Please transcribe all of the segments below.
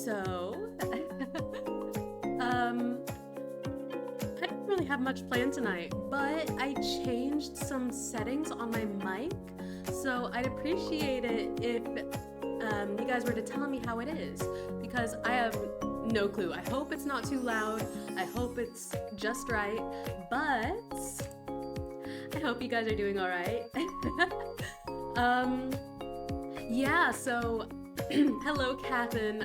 So, um, I didn't really have much planned tonight, but I changed some settings on my mic, so I'd appreciate it if you guys were to tell me how it is, because I have no clue. I hope it's not too loud. I hope it's just right, but I hope you guys are doing all right. Yeah, so hello, Catherine.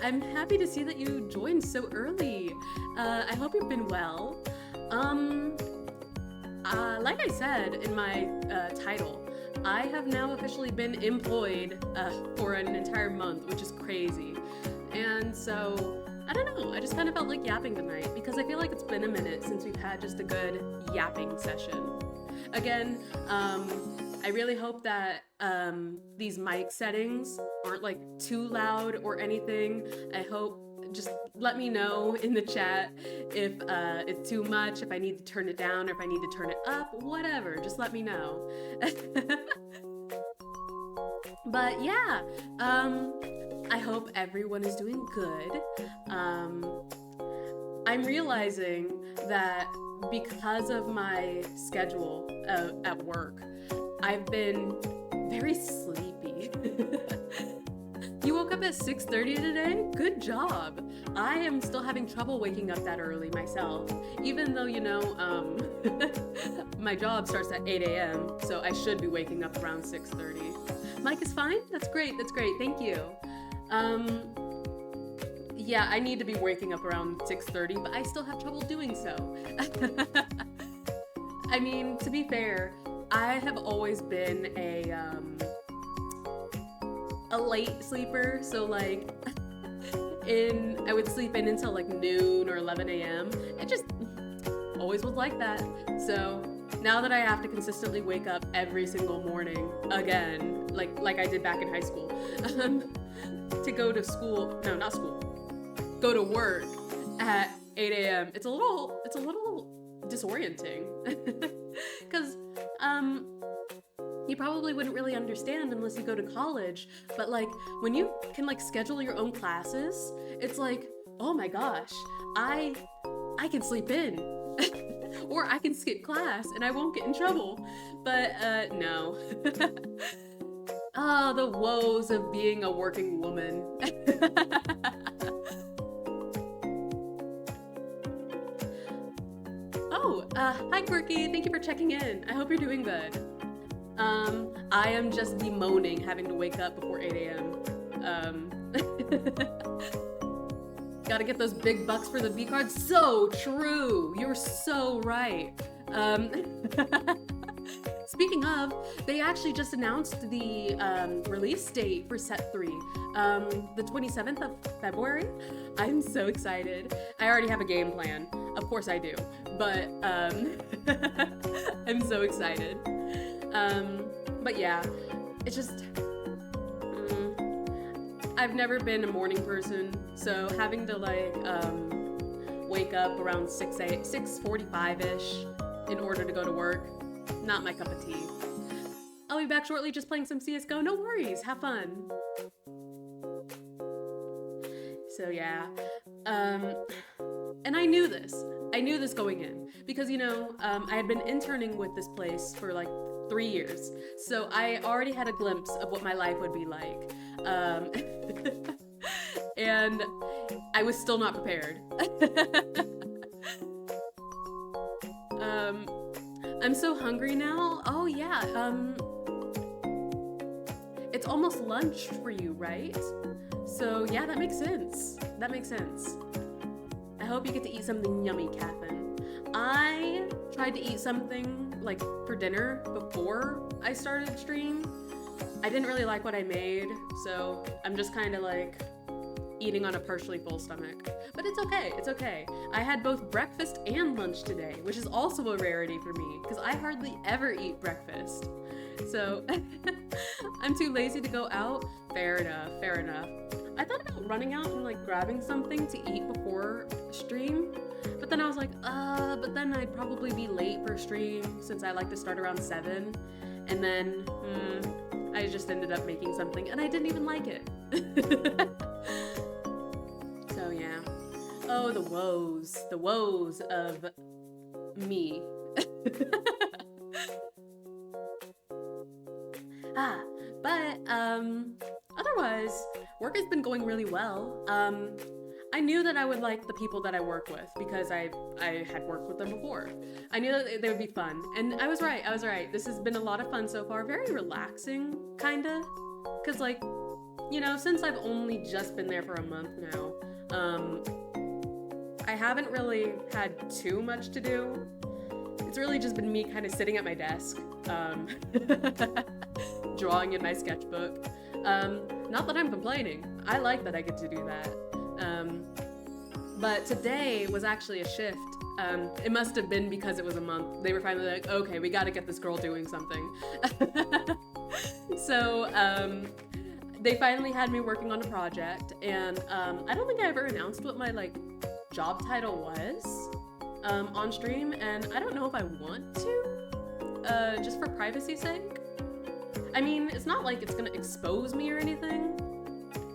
I'm happy to see that you joined so early. I hope you've been well. Like I said in my title, I have now officially been employed for an entire month, which is crazy. And so, I don't know, I just kind of felt like yapping tonight because I feel like it's been a minute since we've had just a good yapping session. Again, I really hope that these mic settings aren't like too loud or anything. I hope, just let me know in the chat if it's too much, if I need to turn it down, or if I need to turn it up, whatever, just let me know. But yeah, I hope everyone is doing good. I'm realizing that because of my schedule at work, I've been very sleepy. You woke up at 6:30 today? Good job. I am still having trouble waking up that early myself, even though, you know, my job starts at 8 a.m., so I should be waking up around 6:30. Mike is fine? That's great, thank you. Yeah, I need to be waking up around 6:30, but I still have trouble doing so. I mean, to be fair, I have always been a late sleeper, so like I would sleep in until like noon or 11 a.m. It just always was like that. So now that I have to consistently wake up every single morning again, like I did back in high school, to go to school, no, not school, go to work at 8 a.m. It's a little disorienting because you probably wouldn't really understand unless you go to college, but like when you can like schedule your own classes, it's like, oh my gosh, I can sleep in or I can skip class and I won't get in trouble. But no. Oh, the woes of being a working woman. Oh, hi Quirky, thank you for checking in. I hope you're doing good. I am just bemoaning having to wake up before 8 a.m. Gotta get those big bucks for the V cards. So true. You're so right. Speaking of, they actually just announced the release date for set 3, the 27th of February. I'm so excited. I already have a game plan. Of course I do. But I'm so excited. But yeah, it's just, I've never been a morning person, so having to like, wake up around 6:45-ish in order to go to work, not my cup of tea. I'll be back shortly just playing some CSGO, no worries, have fun. So yeah, and I knew this going in, because you know, I had been interning with this place for like 3 years, so I already had a glimpse of what my life would be like, and I was still not prepared. I'm so hungry now. Oh yeah, it's almost lunch for you, right? So yeah, that makes sense. I hope you get to eat something yummy, Catherine. I tried to eat something like for dinner before I started stream. I didn't really like what I made, so I'm just kind of like eating on a partially full stomach. But it's okay. I had both breakfast and lunch today, which is also a rarity for me, because I hardly ever eat breakfast. So I'm too lazy to go out. Fair enough. I thought about running out and like grabbing something to eat before stream, but then I was like, but then I'd probably be late for stream since I like to start around 7, and then I just ended up making something and I didn't even like it. yeah. Oh, the woes of me. But otherwise, work has been going really well. I knew that I would like the people that I work with because I had worked with them before. I knew that they would be fun, and I was right. This has been a lot of fun so far. Very relaxing, kinda, cause like, you know, since I've only just been there for a month now, I haven't really had too much to do. It's really just been me kind of sitting at my desk, drawing in my sketchbook. Not that I'm complaining. I like that I get to do that. But today was actually a shift. It must have been because it was a month. They were finally like, okay, we gotta get this girl doing something. So, they finally had me working on a project, and I don't think I ever announced what my like job title was on stream, and I don't know if I want to, just for privacy's sake. I mean, it's not like it's gonna expose me or anything,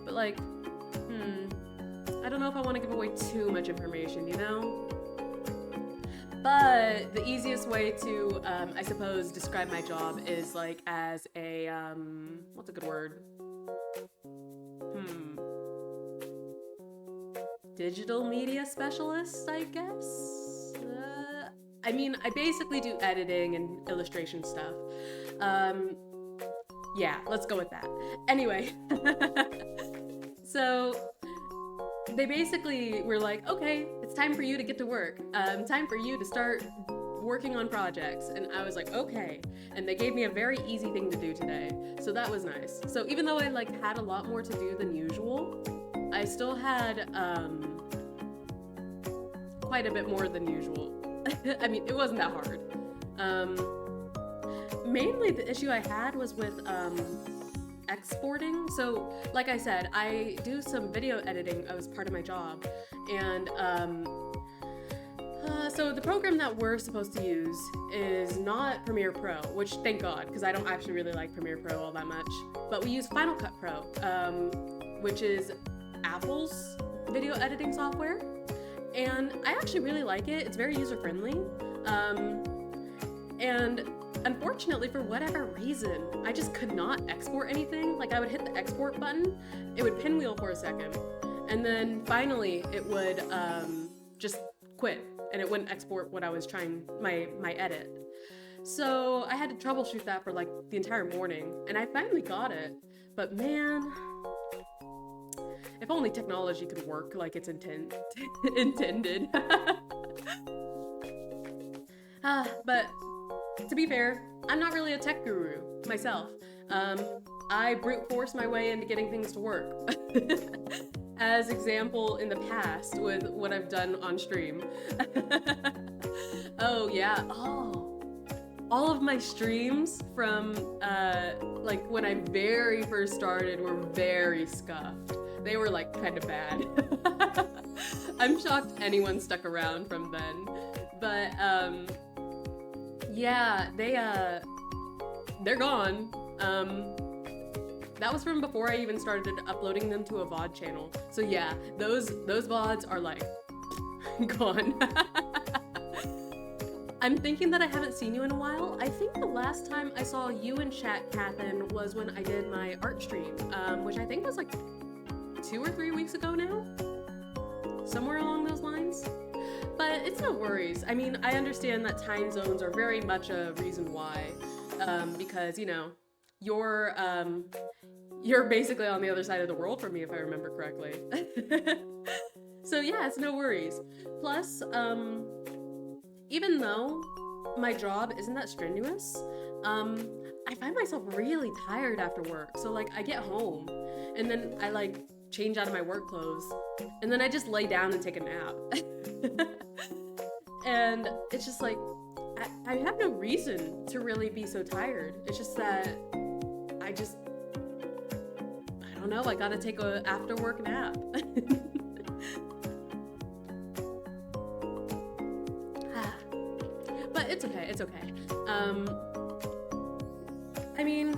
but like, I don't know if I want to give away too much information, you know? But the easiest way to, I suppose, describe my job is like as a, what's a good word? Digital media specialist, I guess? I mean, I basically do editing and illustration stuff. Yeah, let's go with that. Anyway, so they basically were like, okay, it's time for you to get to work. Time for you to start working on projects. And I was like, okay. And they gave me a very easy thing to do today. So that was nice. So even though I like had a lot more to do than usual, I still had quite a bit more than usual. I mean, it wasn't that hard. Mainly the issue I had was with exporting. So like I said, I do some video editing as part of my job, and so the program that we're supposed to use is not Premiere Pro, which thank God, because I don't actually really like Premiere Pro all that much, but we use Final Cut Pro, which is Apple's video editing software, and I actually really like it. It's very user-friendly, and unfortunately, for whatever reason, I just could not export anything. Like, I would hit the export button, it would pinwheel for a second, and then finally it would just quit, and it wouldn't export what I was trying, my edit. So I had to troubleshoot that for like the entire morning, and I finally got it. But man, if only technology could work like it's intended. But to be fair, I'm not really a tech guru myself. I brute force my way into getting things to work. As example in the past with what I've done on stream. Oh yeah, all of my streams from like when I very first started were very scuffed. They were like kind of bad. I'm shocked anyone stuck around from then. But yeah, they're gone. That was from before I even started uploading them to a VOD channel. So yeah, those VODs are like gone. I'm thinking that I haven't seen you in a while. I think the last time I saw you in chat, Catherine, was when I did my art stream, which I think was like 2 or 3 weeks ago now. Somewhere along those lines. But it's no worries. I mean, I understand that time zones are very much a reason why, because, you know, you're basically on the other side of the world from me, if I remember correctly. So yeah, it's no worries. Plus, even though my job isn't that strenuous, I find myself really tired after work. So like, I get home, and then I like change out of my work clothes, and then I just lay down and take a nap. And it's just like, I have no reason to really be so tired. It's just that I don't know, I gotta take a after work nap. But it's okay, it's okay. I mean,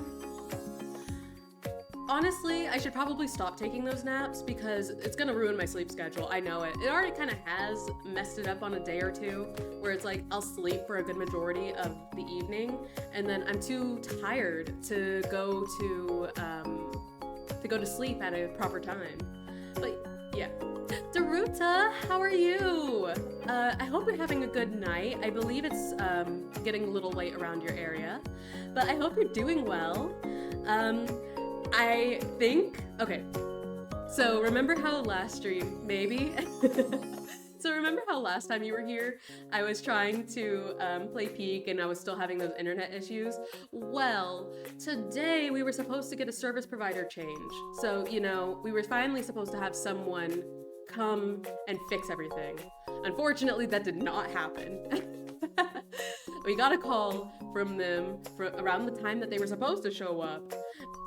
honestly, I should probably stop taking those naps because it's gonna ruin my sleep schedule. I know it. It already kind of has messed it up on a day or two where it's like I'll sleep for a good majority of the evening and then I'm too tired to go to sleep at a proper time. But yeah. Daruta, how are you? I hope you're having a good night. I believe it's getting a little late around your area, but I hope you're doing well. I think, okay, so remember how last stream, maybe? So remember how last time you were here, I was trying to play Peak and I was still having those internet issues? Well, today we were supposed to get a service provider change. So, you know, we were finally supposed to have someone come and fix everything. Unfortunately, that did not happen. We got a call from them around the time that they were supposed to show up.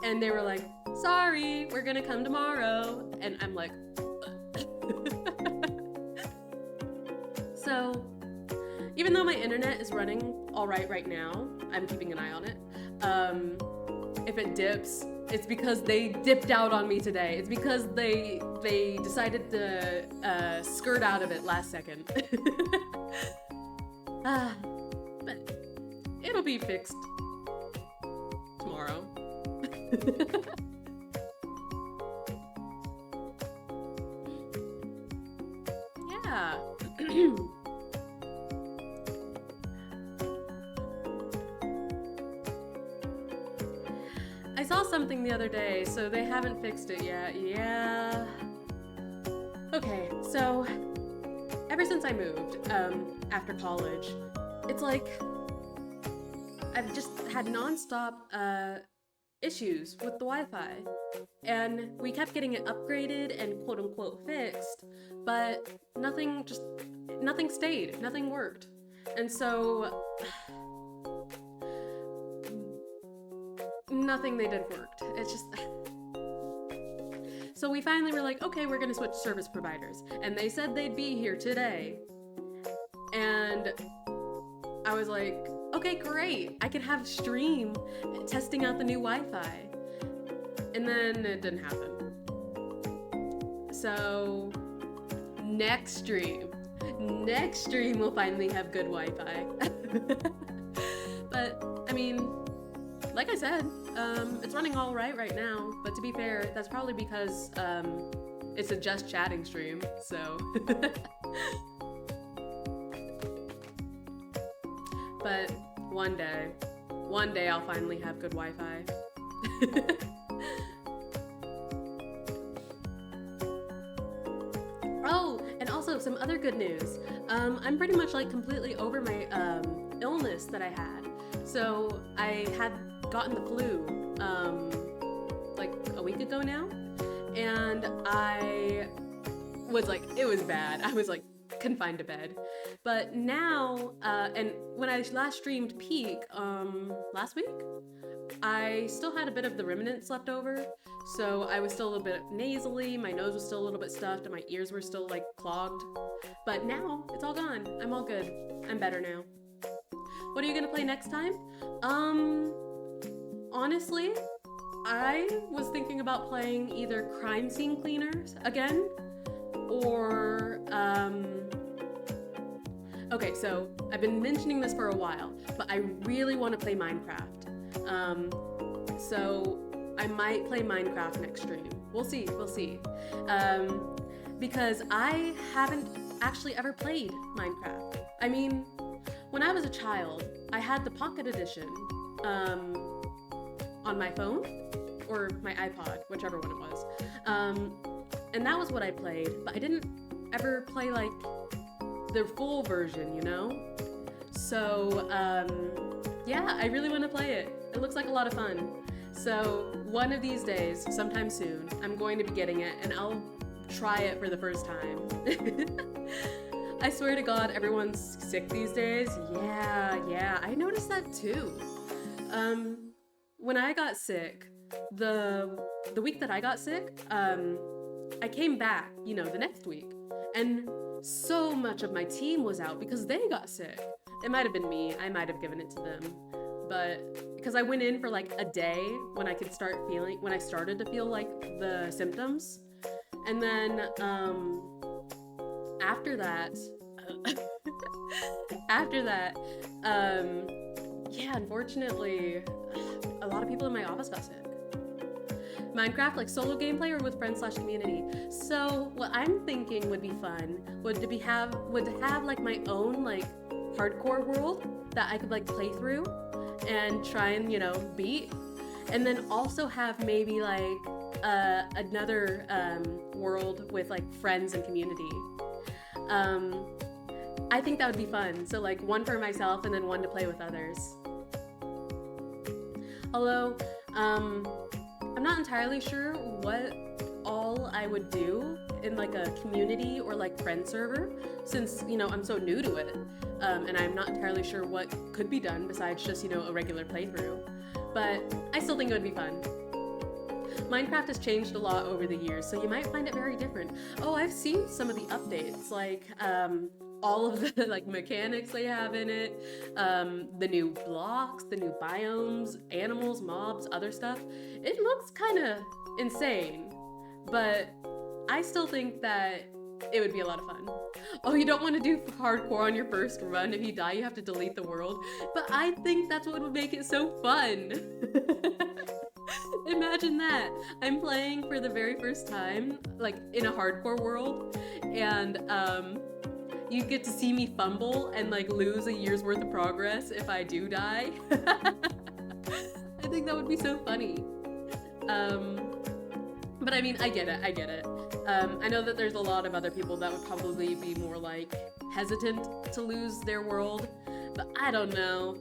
And they were like, sorry, we're gonna come tomorrow. And I'm like, so even though my internet is running all right now, I'm keeping an eye on it. If it dips, it's because they dipped out on me today. It's because they decided to skirt out of it last second. But it'll be fixed tomorrow. Yeah. I saw something the other day, so they haven't fixed it yet. Yeah. Okay, so ever since I moved after college, it's like I've just had nonstop issues with the Wi-Fi, and we kept getting it upgraded and quote unquote fixed, but nothing stayed, nothing worked. And so nothing they did worked. It's just so we finally were like, okay, we're gonna switch service providers, and they said they'd be here today, and I was like, okay, great, I could have stream testing out the new Wi-Fi. And then it didn't happen. So next stream we'll finally have good Wi-Fi. But I mean, like I said, it's running all right now, but to be fair, that's probably because it's a just chatting stream, so. But one day I'll finally have good Wi-Fi. Oh, and also some other good news. I'm pretty much like completely over my illness that I had. So I had gotten the flu like a week ago now, and I was like, it was bad. I was like confined to bed. But now, and when I last streamed Peak last week, I still had a bit of the remnants left over, so I was still a little bit nasally, my nose was still a little bit stuffed, and my ears were still like clogged. But now it's all gone. I'm all good. I'm better now. What are you gonna play next time? Honestly, I was thinking about playing either Crime Scene Cleaners again, or okay, so I've been mentioning this for a while, but I really want to play Minecraft. So I might play Minecraft next stream. We'll see. Because I haven't actually ever played Minecraft. I mean, when I was a child, I had the Pocket Edition on my phone or my iPod, whichever one it was. And that was what I played, but I didn't ever play like the full version, you know? So, yeah, I really want to play it. It looks like a lot of fun. So, one of these days, sometime soon, I'm going to be getting it, and I'll try it for the first time. I swear to God, everyone's sick these days. Yeah, I noticed that too. When I got sick, the week that I got sick, I came back, you know, the next week, and so much of my team was out because they got sick. It might have been me. I might have given it to them. but because I went in for like a day when I started to feel like the symptoms. And then after that, yeah, unfortunately, a lot of people in my office got sick. Minecraft, like solo gameplay or with friends/community. So what I'm thinking would be fun would to have like my own like hardcore world that I could like play through and try and, you know, beat. And then also have maybe like another world with like friends and community. I think that would be fun. So like one for myself and then one to play with others. Although, I'm not entirely sure what all I would do in like a community or like friend server, since, you know, I'm so new to it. And I'm not entirely sure what could be done besides just, you know, a regular playthrough. But I still think it would be fun. Minecraft has changed a lot over the years, so you might find it very different. Oh, I've seen some of the updates, like all of the like mechanics they have in it, the new blocks, the new biomes, animals, mobs, other stuff. It looks kind of insane, but I still think that it would be a lot of fun. Oh, you don't want to do hardcore on your first run. If you die, you have to delete the world. But I think that's what would make it so fun. Imagine that. I'm playing for the very first time, like in a hardcore world, and you get to see me fumble and like lose a year's worth of progress if I do die. I think that would be so funny. But I mean, I get it. I know that there's a lot of other people that would probably be more like hesitant to lose their world, but I don't know.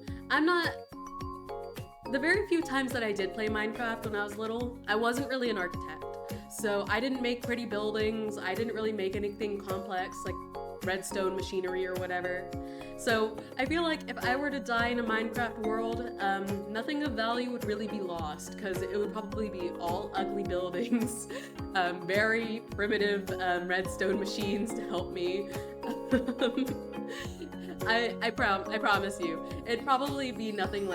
The very few times that I did play Minecraft when I was little, I wasn't really an architect. So I didn't make pretty buildings, I didn't really make anything complex like redstone machinery or whatever. So I feel like if I were to die in a Minecraft world, nothing of value would really be lost, because it would probably be all ugly buildings, very primitive redstone machines to help me. I promise you, it'd probably be nothing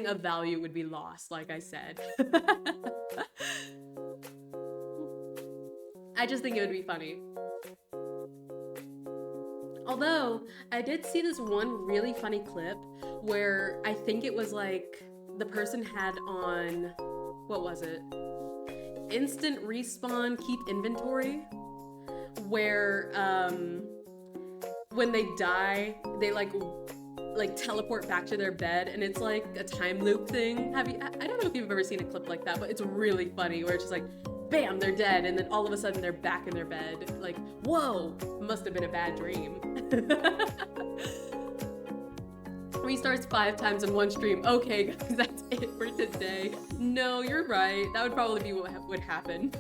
of value would be lost, like I said. I just think it would be funny. Although, I did see this one really funny clip where I think it was like the person had on, what was it? Instant respawn, keep inventory, where when they die, they like teleport back to their bed, and it's like a time loop thing. I don't know if you've ever seen a clip like that, but it's really funny, where it's just like, bam, they're dead, and then all of a sudden they're back in their bed. Like, whoa, must have been a bad dream. Restarts 5 times in one stream. Okay, guys, that's it for today. No, you're right. That would probably be what would happen.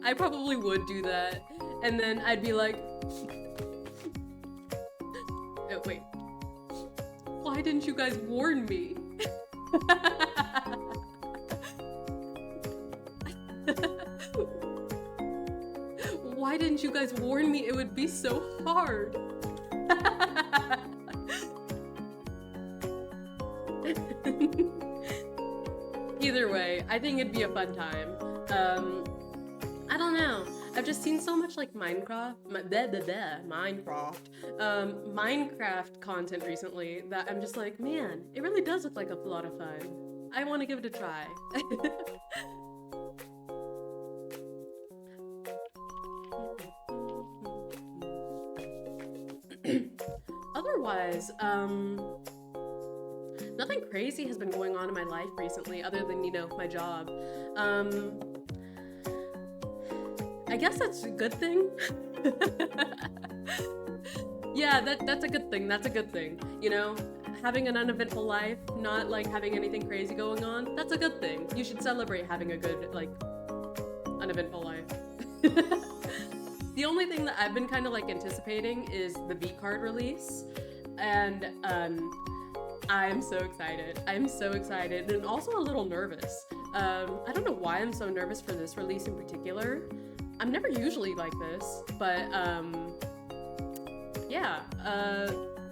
I probably would do that. And then I'd be like, oh, wait. Why didn't you guys warn me? Why didn't you guys warn me? It would be so hard. Either way, I think it'd be a fun time. I don't know. I've just seen so much like Minecraft content recently that I'm just like, man, it really does look like a lot of fun. I want to give it a try. Otherwise, nothing crazy has been going on in my life recently other than, you know, my job. I guess that's a good thing. Yeah, that's a good thing. That's a good thing. You know, having an uneventful life, not like having anything crazy going on, that's a good thing. You should celebrate having a good, like, uneventful life. The only thing that I've been kind of like anticipating is the V card release, and I'm so excited. I'm so excited, and also a little nervous. I don't know why I'm so nervous for this release in particular. I'm never usually like this, but yeah.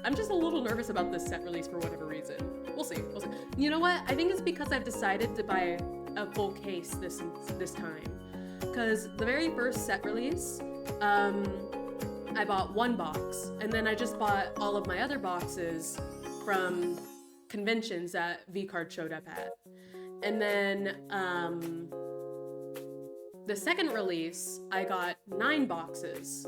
I'm just a little nervous about this set release for whatever reason. We'll see. You know what? I think it's because I've decided to buy a full case this time. Because the very first set release, I bought one box, and then I just bought all of my other boxes from conventions that VCard showed up at. And then the second release, I got 9 boxes.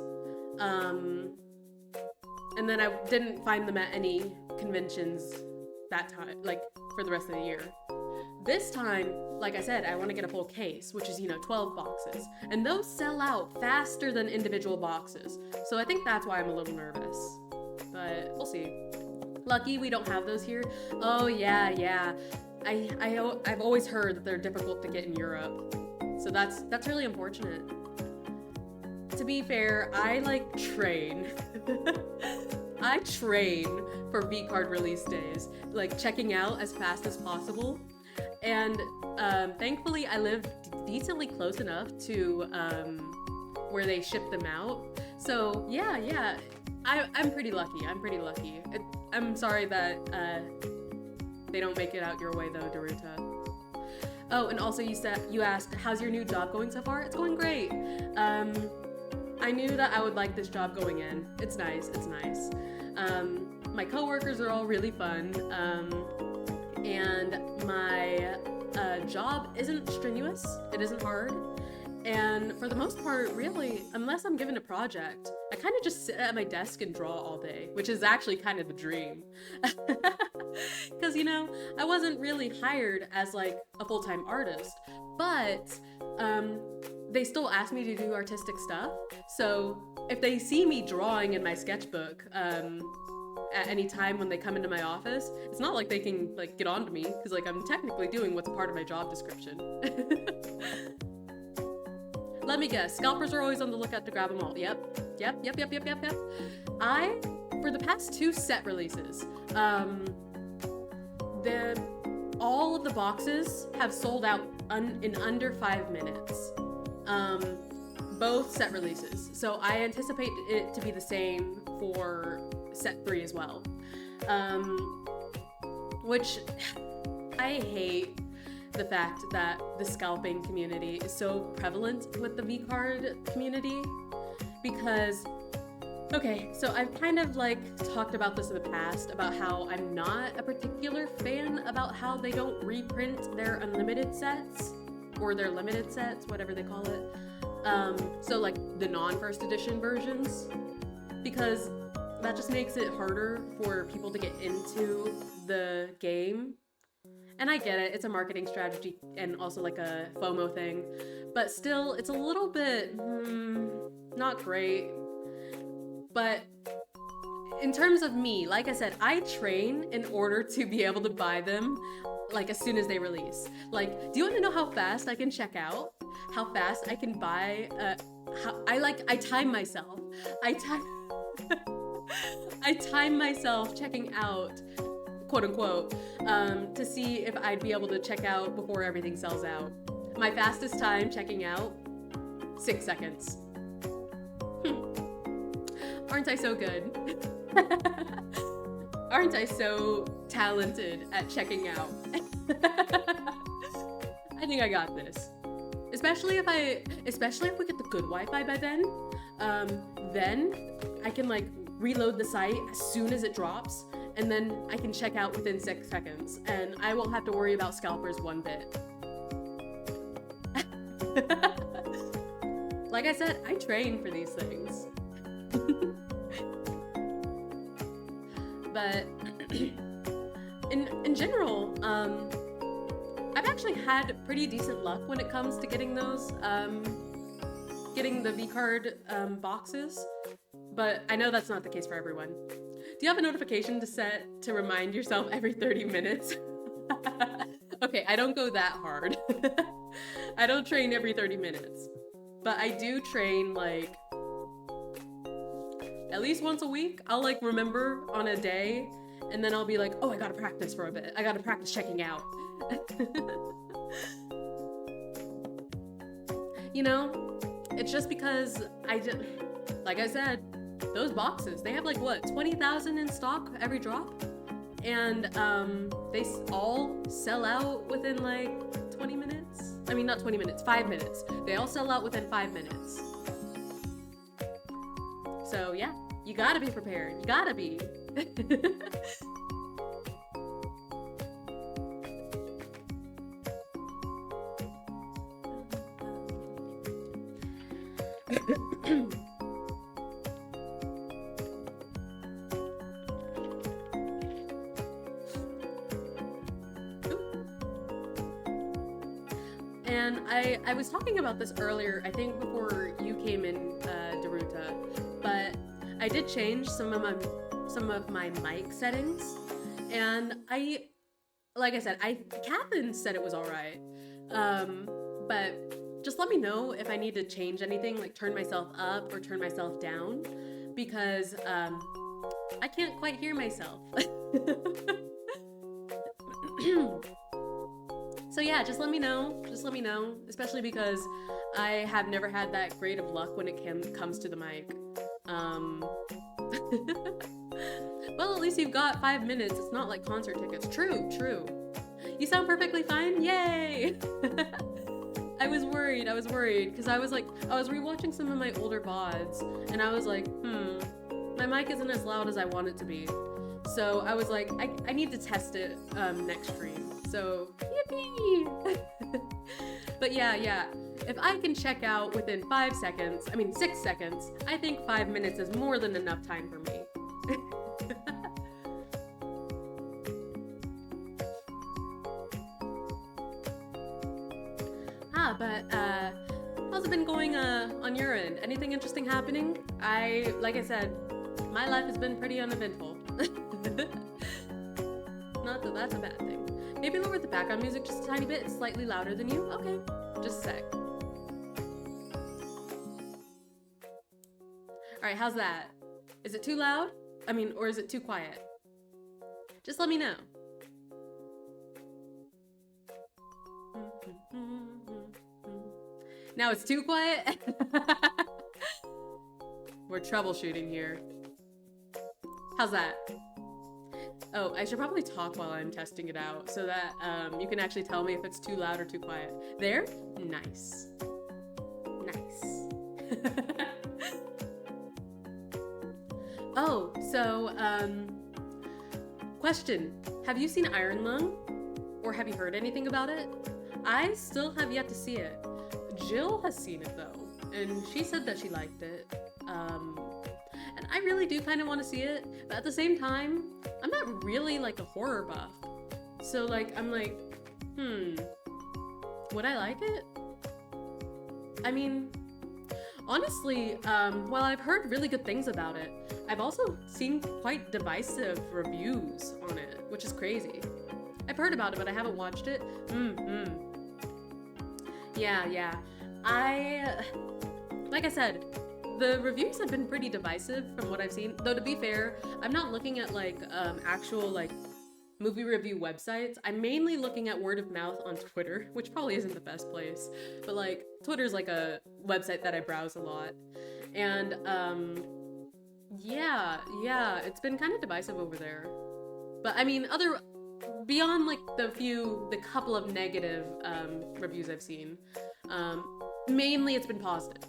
And then I didn't find them at any conventions that time, like for the rest of the year. This time, like I said, I want to get a full case, which is, 12 boxes. And those sell out faster than individual boxes. So I think that's why I'm a little nervous. But we'll see. Lucky we don't have those here. Oh, yeah. I've always heard that they're difficult to get in Europe. So that's really unfortunate. To be fair, I train. I train for VCard release days, checking out as fast as possible. And thankfully, I live decently close enough to where they ship them out. So yeah, I'm pretty lucky. I'm sorry that they don't make it out your way though, Daruta. Oh, and also you asked, how's your new job going so far? It's going great. I knew that I would like this job going in. It's nice. My coworkers are all really fun. And my job isn't strenuous. It isn't hard. And for the most part, really, unless I'm given a project, I kind of just sit at my desk and draw all day, which is actually kind of the dream. Because, I wasn't really hired as a full-time artist, but they still ask me to do artistic stuff. So if they see me drawing in my sketchbook at any time when they come into my office, it's not like they can get on to me, because I'm technically doing what's a part of my job description. Let me guess, scalpers are always on the lookout to grab them all. Yep. For the past 2 set releases, all of the boxes have sold out in under 5 minutes. Both set releases. So I anticipate it to be the same for set 3 as well. Which I hate the fact that the scalping community is so prevalent with the VCard community, because okay, so I've kind of talked about this in the past about how I'm not a particular fan about how they don't reprint their unlimited sets or their limited sets, whatever they call it. So the non-first edition versions, because that just makes it harder for people to get into the game. And I get it, it's a marketing strategy and also a FOMO thing, but still, it's a little bit, not great. But in terms of me, like I said, I train in order to be able to buy them as soon as they release. Do you want to know how fast I can check out? How fast I can buy, I time myself. I time myself checking out, quote unquote, to see if I'd be able to check out before everything sells out. My fastest time checking out, 6 seconds. Aren't I so good? Aren't I so talented at checking out? I think I got this. Especially if we get the good Wi-Fi by then I can reload the site as soon as it drops, and then I can check out within 6 seconds, and I won't have to worry about scalpers one bit. Like I said, I train for these things. But in general, I've actually had pretty decent luck when it comes to getting those, getting the VCard boxes, but I know that's not the case for everyone. Do you have a notification to set to remind yourself every 30 minutes? Okay, I don't go that hard. I don't train every 30 minutes, but I do train at least once a week. I'll remember on a day, and then I'll be oh, I gotta practice for a bit. I gotta practice checking out. It's just because like I said, those boxes, they have like what, 20,000 in stock every drop, and they all sell out within like 20 minutes. I mean, not 20 minutes, 5 minutes. They all sell out within 5 minutes. So yeah, you gotta be prepared. You gotta be. And I was talking about this earlier, I think before you came in, Daruta, but I did change some of my mic settings, and like I said, Catherine said it was alright, but just let me know if I need to change anything, like turn myself up or turn myself down, because I can't quite hear myself. So yeah, just let me know, especially because I have never had that great of luck when it comes to the mic. Well, at least you've got 5 minutes, it's not like concert tickets. True. You sound perfectly fine, yay! I was worried, because I was rewatching some of my older VODs, and I was like, my mic isn't as loud as I want it to be. So I was like, I need to test it next stream. So, yippee! But yeah, if I can check out within 6 seconds, I think 5 minutes is more than enough time for me. But how's it been going on your end? Anything interesting happening? Like I said, my life has been pretty uneventful. Not that that's a bad thing. Maybe lower the background music just a tiny bit. It's slightly louder than you. Okay, just a sec. Alright, how's that? Is it too loud? Or is it too quiet? Just let me know. Now it's too quiet? We're troubleshooting here. How's that? Oh, I should probably talk while I'm testing it out so that you can actually tell me if it's too loud or too quiet. There? Nice. Oh, so, question. Have you seen Iron Lung? Or have you heard anything about it? I still have yet to see it. Jill has seen it though, and she said that she liked it. And I really do kind of want to see it, but at the same time, I'm not really like a horror buff. So like, I'm like, would I like it? I mean, honestly, while I've heard really good things about it, I've also seen quite divisive reviews on it, which is crazy. I've heard about it, but I haven't watched it. Yeah. Like I said, the reviews have been pretty divisive from what I've seen. Though to be fair, I'm not looking at like actual like movie review websites. I'm mainly looking at word of mouth on Twitter, which probably isn't the best place. But like Twitter's like a website that I browse a lot. And yeah, it's been kind of divisive over there. But I mean, beyond like the couple of negative reviews I've seen, mainly it's been positive.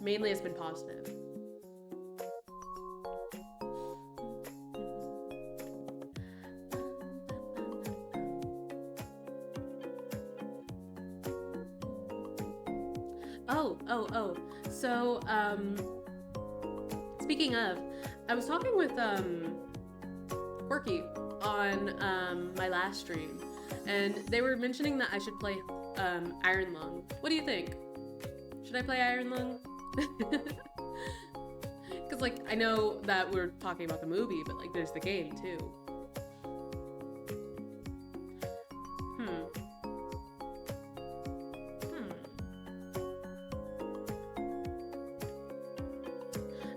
Oh. So, speaking of, I was talking with Quirky on my last stream, and they were mentioning that I should play Iron Lung. What do you think? Should I play Iron Lung? Because like I know that we're talking about the movie, but like there's the game too.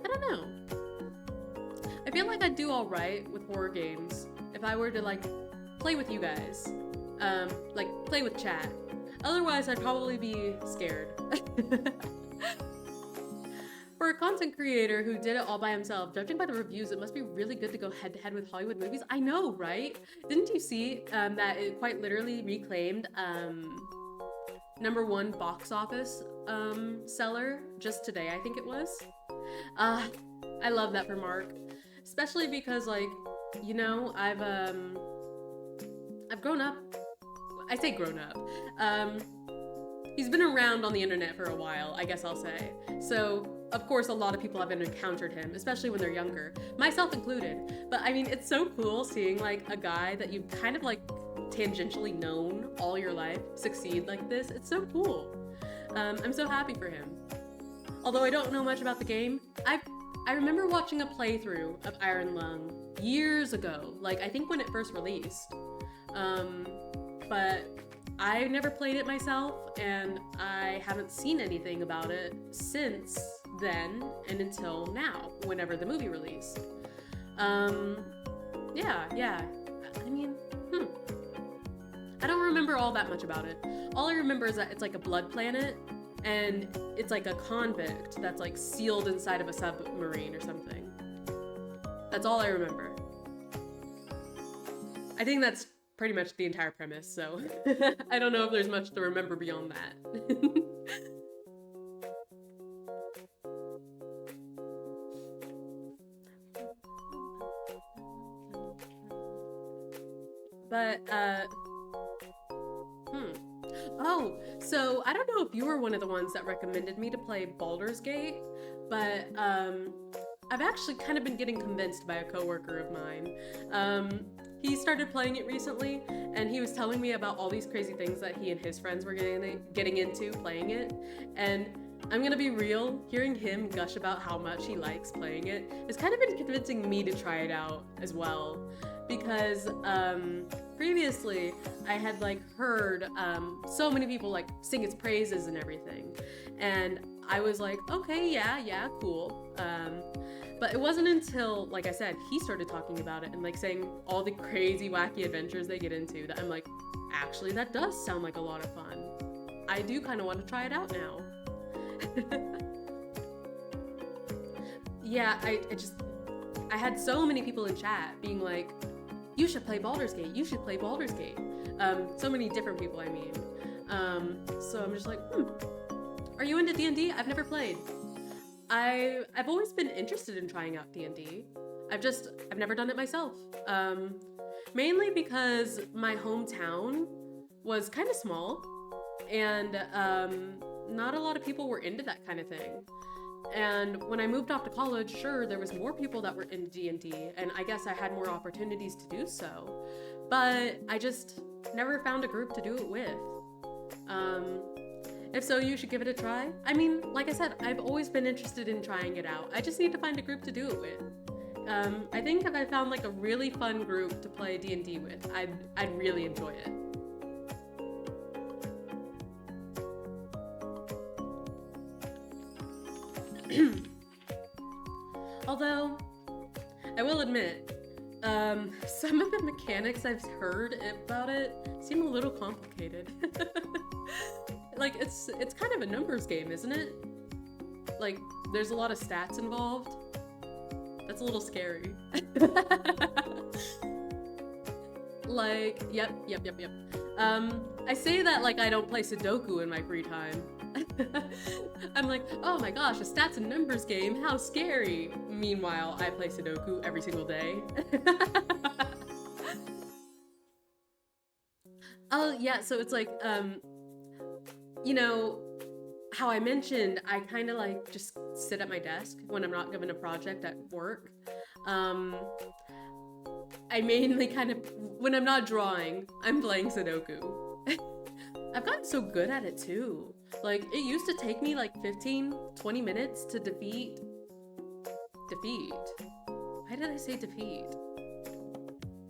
I don't know. I feel like I'd do alright with horror games if I were to like play with you guys. Like play with chat. Otherwise I'd probably be scared. For a content creator who did it all by himself, judging by the reviews, it must be really good to go head to head with Hollywood movies. I know, right? Didn't you see that it quite literally reclaimed #1 box office seller just today, I think it was. I love that for Mark, especially because, like, you know, I've grown up. I say grown up. He's been around on the internet for a while, I guess I'll say. So, of course, a lot of people have encountered him, especially when they're younger, myself included. But I mean, it's so cool seeing like a guy that you've kind of like tangentially known all your life succeed like this. It's so cool. I'm so happy for him. Although I don't know much about the game, I remember watching a playthrough of Iron Lung years ago, like I think when it first released. But I never played it myself, and I haven't seen anything about it since then and until now, whenever the movie released. Yeah. I mean, I don't remember all that much about it. All I remember is that it's like a blood planet, and it's like a convict that's like sealed inside of a submarine or something. That's all I remember. I think that's pretty much the entire premise, so I don't know if there's much to remember beyond that. But, Oh, so I don't know if you were one of the ones that recommended me to play Baldur's Gate, but, I've actually kind of been getting convinced by a coworker of mine. He started playing it recently, and he was telling me about all these crazy things that he and his friends were getting into playing it. And I'm gonna be real, hearing him gush about how much he likes playing it has kind of been convincing me to try it out as well. Because previously I had like heard so many people like sing its praises and everything. And I was like, okay, yeah, cool. But it wasn't until, like I said, he started talking about it and like saying all the crazy, wacky adventures they get into that I'm like, actually, that does sound like a lot of fun. I do kind of want to try it out now. Yeah, I had so many people in chat being like, you should play Baldur's Gate, you should play Baldur's Gate. So many different people, I mean. So I'm just like, are you into D&D? I've never played. I've always been interested in trying out D&D. I've never done it myself. Mainly because my hometown was kind of small, and not a lot of people were into that kind of thing. And when I moved off to college, sure, there was more people that were into D&D, and I guess I had more opportunities to do so. But I just never found a group to do it with. If so, you should give it a try. I mean, like I said, I've always been interested in trying it out. I just need to find a group to do it with. I think if I found like a really fun group to play D&D with, I'd really enjoy it. Although, I will admit, some of the mechanics I've heard about it seem a little complicated. Like, it's kind of a numbers game, isn't it? Like, there's a lot of stats involved. That's a little scary. Like, yep. I say that like I don't play Sudoku in my free time. I'm like, oh my gosh, a stats and numbers game, how scary. Meanwhile, I play Sudoku every single day. Oh yeah, so it's like, you know, how I mentioned, I kind of like just sit at my desk when I'm not given a project at work. I mainly kind of, when I'm not drawing, I'm playing Sudoku. I've gotten so good at it too. Like, it used to take me like 15-20 minutes to defeat. Why did I say defeat?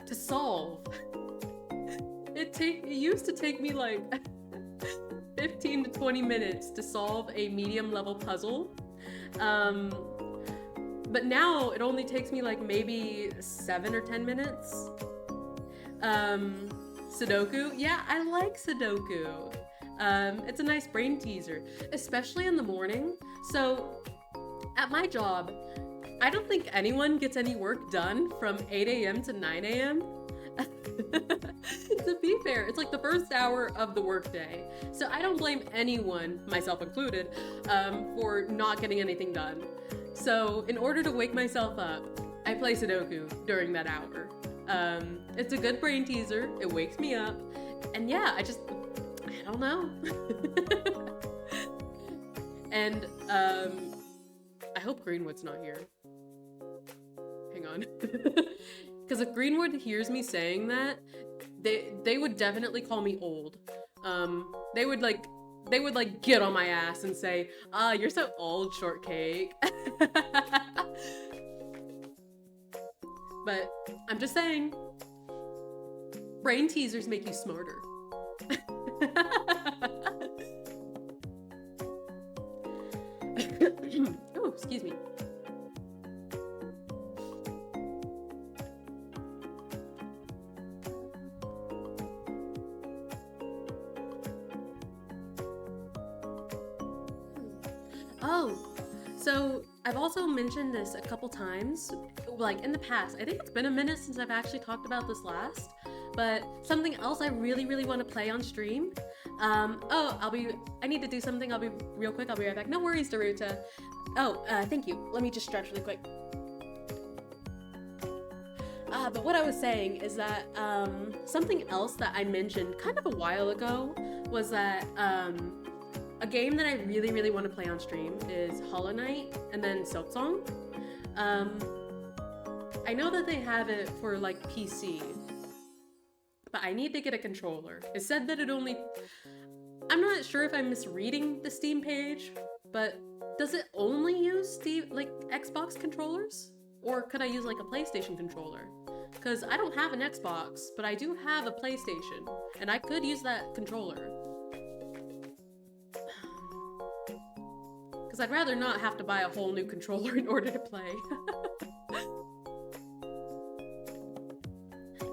To solve. It used to take me like 15 to 20 minutes to solve a medium level puzzle. But now it only takes me like maybe 7 or 10 minutes. Sudoku? Yeah, I like Sudoku. It's a nice brain teaser, especially in the morning. So At my job, I don't think anyone gets any work done from 8 a.m. to 9 a.m. To be fair, it's like the first hour of the workday. So I don't blame anyone, myself included, for not getting anything done. So in order to wake myself up, I play Sudoku during that hour. It's a good brain teaser, it wakes me up, and yeah, I don't know. And I hope Greenwood's not here. Hang on. Because if Greenwood hears me saying that, they would definitely call me old. They would get on my ass and say, you're so old, Shortcake. But I'm just saying, brain teasers make you smarter. Oh, excuse me. Oh, so I've also mentioned this a couple times, like in the past. I think it's been a minute since I've actually talked about this last, but something else I really, really want to play on stream. I need to do something. I'll be real quick. I'll be right back. No worries, Daruta. Oh, thank you. Let me just stretch really quick. But what I was saying is that something else that I mentioned kind of a while ago was that a game that I really, really want to play on stream is Hollow Knight and then Silksong. I know that they have it for like PC, but I need to get a controller. It said that I'm not sure if I'm misreading the Steam page, but does it only use Xbox controllers? Or could I use like a PlayStation controller? Because I don't have an Xbox, but I do have a PlayStation, and I could use that controller. Because I'd rather not have to buy a whole new controller in order to play.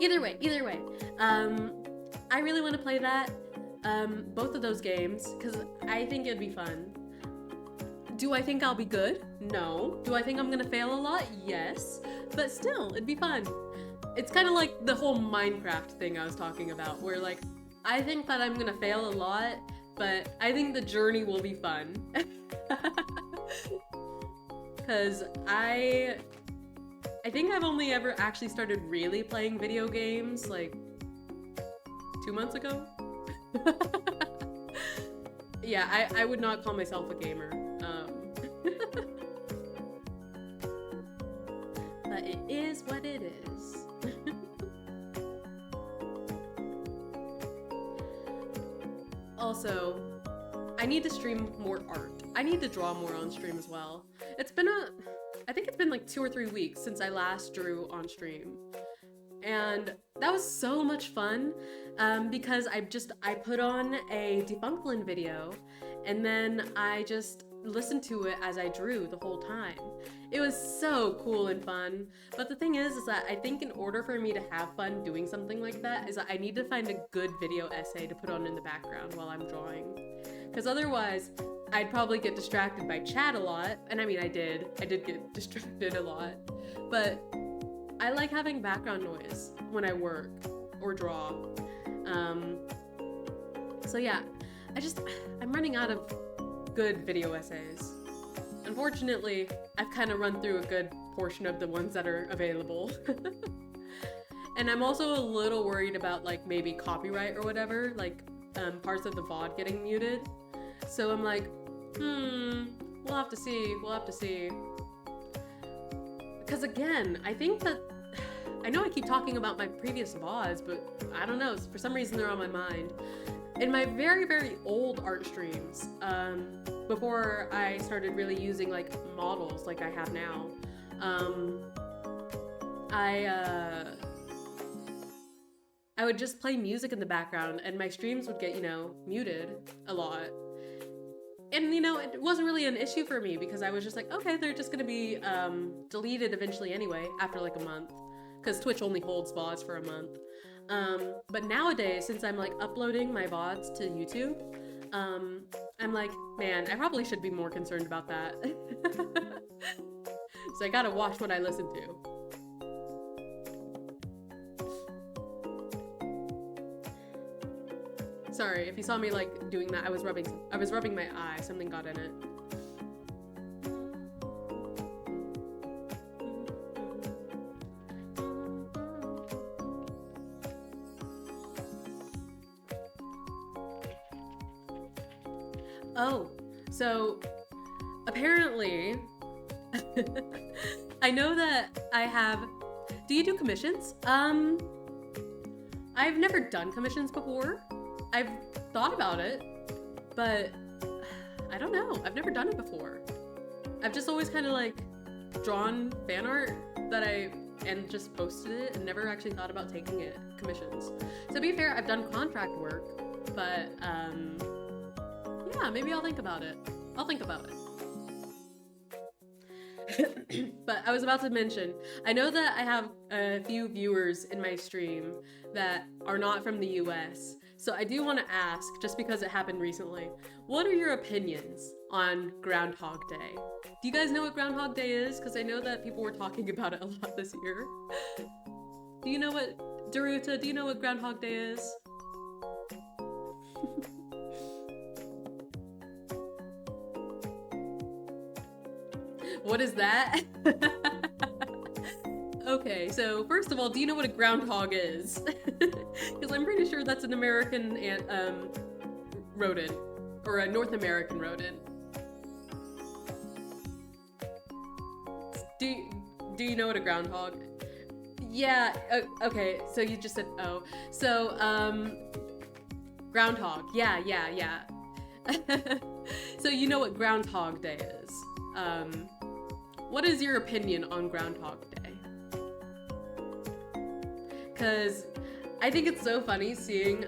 Either way, I really want to play that, both of those games, because I think it'd be fun. Do I think I'll be good? No. Do I think I'm gonna fail a lot? Yes. But still, it'd be fun. It's kind of like the whole Minecraft thing I was talking about, where like, I think that I'm gonna fail a lot, but I think the journey will be fun. Because I think I've only ever actually started really playing video games like 2 months ago. Yeah, I would not call myself a gamer. But it is what it is. Also, I need to stream more art. I need to draw more on stream as well. I think it's been like 2 or 3 weeks since I last drew on stream. And that was so much fun because I put on a Defunklin video and then I just listened to it as I drew the whole time. It was so cool and fun. But the thing is that I think in order for me to have fun doing something like that is that I need to find a good video essay to put on in the background while I'm drawing. Because otherwise, I'd probably get distracted by chat a lot. And I mean, I did get distracted a lot. But I like having background noise when I work or draw. So yeah, I'm running out of good video essays. Unfortunately, I've kind of run through a good portion of the ones that are available. And I'm also a little worried about like maybe copyright or whatever, like parts of the VOD getting muted. So I'm like, we'll have to see. Because again, I think that, I know I keep talking about my previous VODs, but I don't know, for some reason they're on my mind. In my very, very old art streams, before I started really using like models like I have now, I would just play music in the background and my streams would get, muted a lot. And, it wasn't really an issue for me because I was just like, okay, they're just gonna be deleted eventually anyway, after like a month. Because Twitch only holds VODs for a month. But nowadays, since I'm like uploading my VODs to YouTube, I'm like, man, I probably should be more concerned about that. So I gotta watch what I listen to. Sorry, if you saw me like doing that, I was rubbing my eye. Something got in it. Oh, so apparently, I know that I have. Do you do commissions? I've never done commissions before. I've thought about it, but I don't know. I've never done it before. I've just always kind of like drawn fan art and just posted it and never actually thought about taking it commissions. To be fair, I've done contract work, but yeah, maybe I'll think about it. I'll think about it. But I was about to mention, I know that I have a few viewers in my stream that are not from the US. So I do want to ask, just because it happened recently, what are your opinions on Groundhog Day? Do you guys know what Groundhog Day is? Because I know that people were talking about it a lot this year. Do you know what, Daruta, do you know what Groundhog Day is? What is that? Okay, so first of all, do you know what a groundhog is? Because I'm pretty sure that's an American rodent, or a North American rodent. Do you know what a groundhog? Yeah. Okay. So you just said oh. So groundhog. Yeah. So you know what Groundhog Day is. What is your opinion on Groundhog Day? Because I think it's so funny seeing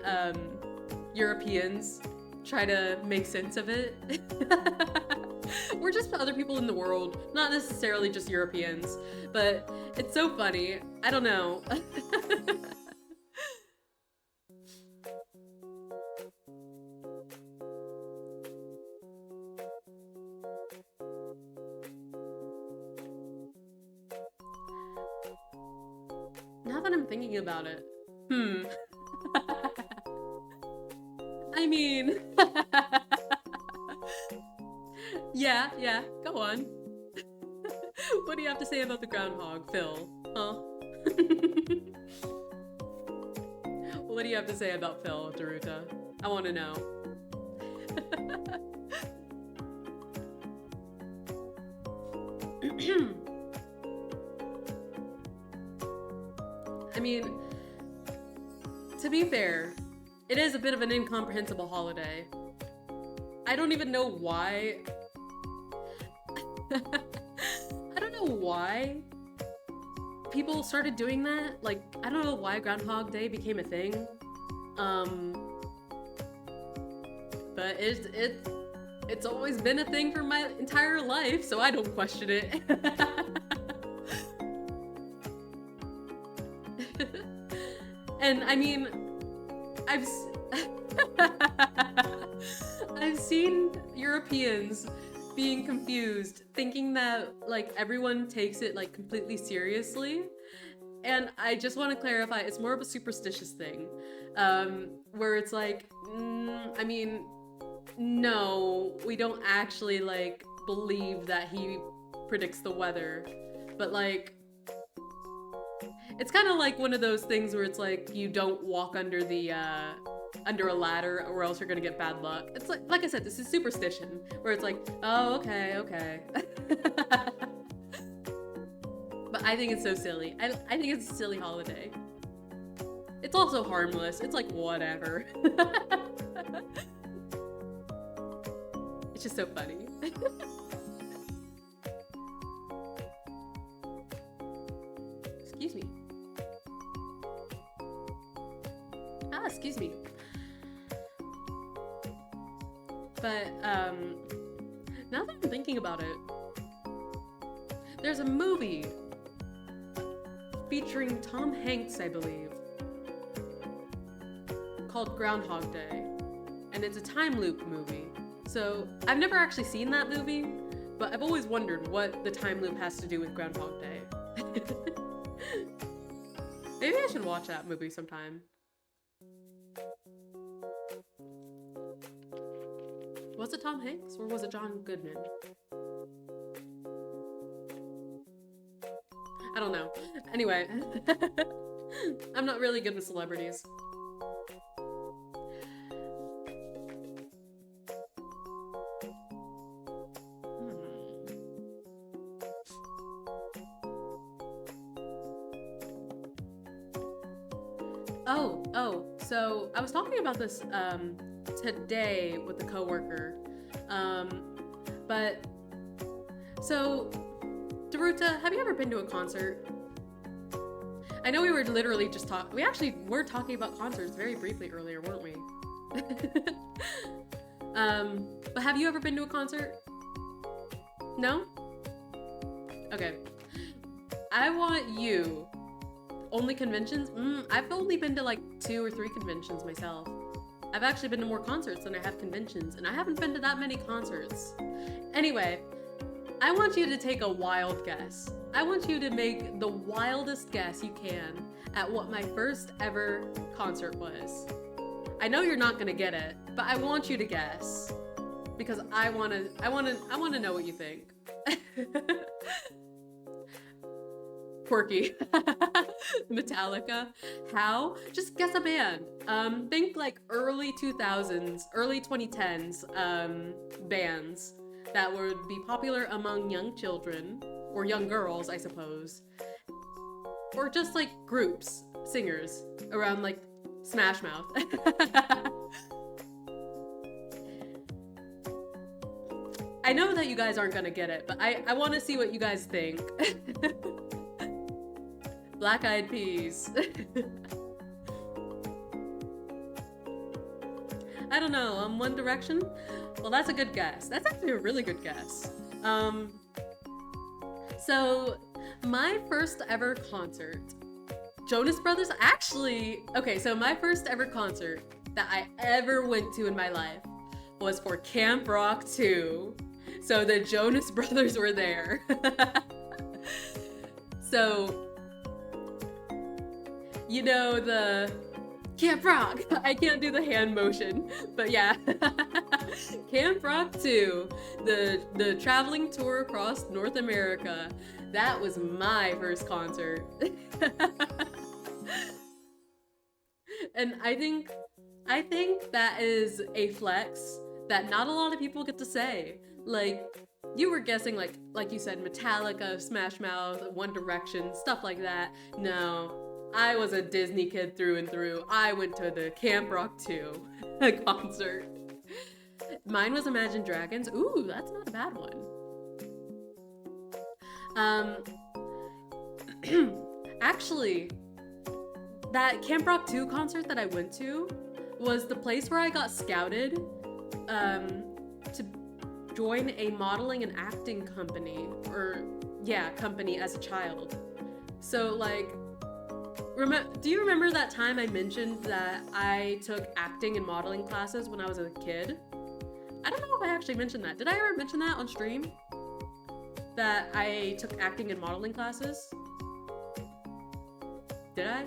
Europeans try to make sense of it. Or just other people in the world, not necessarily just Europeans, but it's so funny. I don't know. Now that I'm thinking about it, I mean, yeah, go on. What do you have to say about the groundhog, Phil? Huh? What do you have to say about Phil, Daruta? I want to know. I mean, to be fair, it is a bit of an incomprehensible holiday. I don't even know why. I don't know why people started doing that. Like, I don't know why Groundhog Day became a thing. But it's always been a thing for my entire life, so I don't question it. And I mean, I've seen Europeans being confused, thinking that like everyone takes it like completely seriously. And I just want to clarify, it's more of a superstitious thing, where it's like, I mean, no, we don't actually like believe that he predicts the weather, but like, it's kind of like one of those things where it's like you don't walk under the under a ladder or else you're gonna get bad luck. It's like I said, this is superstition where it's like, oh, okay. But I think it's so silly. I think it's a silly holiday. It's also harmless. It's like whatever. It's just so funny. Excuse me. Excuse me. But, now that I'm thinking about it, there's a movie featuring Tom Hanks, I believe, called Groundhog Day. and it's a time loop movie. So I've never actually seen that movie, but I've always wondered what the time loop has to do with Groundhog Day. Maybe I should watch that movie sometime. Was it Tom Hanks or was it John Goodman? I don't know. Anyway, I'm not really good with celebrities. So I was talking about this today with a coworker. But so Daruta, have you ever been to a concert? I know we were literally just we actually were talking about concerts very briefly earlier, weren't we? But have you ever been to a concert? No? Okay. I want you. Only conventions? I've only been to like 2 or 3 conventions myself. I've actually been to more concerts than I have conventions, and I haven't been to that many concerts. Anyway, I want you to take a wild guess. I want you to make the wildest guess you can at what my first ever concert was. I know you're not gonna get it, but I want you to guess because I wanna know what you think. Quirky. Metallica. How? Just guess a band. Think like early 2000s, early 2010s bands that would be popular among young children, or young girls, I suppose. Or just like groups, singers, around like Smash Mouth. I know that you guys aren't gonna get it, but I want to see what you guys think. Black Eyed Peas. I don't know, One Direction? Well, that's a good guess. That's actually a really good guess. So my first ever concert, Jonas Brothers, actually, okay, so my first ever concert that I ever went to in my life was for Camp Rock 2. So the Jonas Brothers were there. So, you know, the Camp Rock. I can't do the hand motion, but yeah. Camp Rock 2, the traveling tour across North America. That was my first concert. And I think that is a flex that not a lot of people get to say. Like, you were guessing like you said, Metallica, Smash Mouth, One Direction, stuff like that. No. I was a Disney kid through and through. I went to the Camp Rock 2 concert. Mine was Imagine Dragons. Ooh, that's not a bad one. Actually, that Camp Rock 2 concert that I went to was the place where I got scouted to join a modeling and acting company, company as a child. So like, do you remember that time I mentioned that I took acting and modeling classes when I was a kid? I don't know if I actually mentioned that. Did I ever mention that on stream? That I took acting and modeling classes? Did I?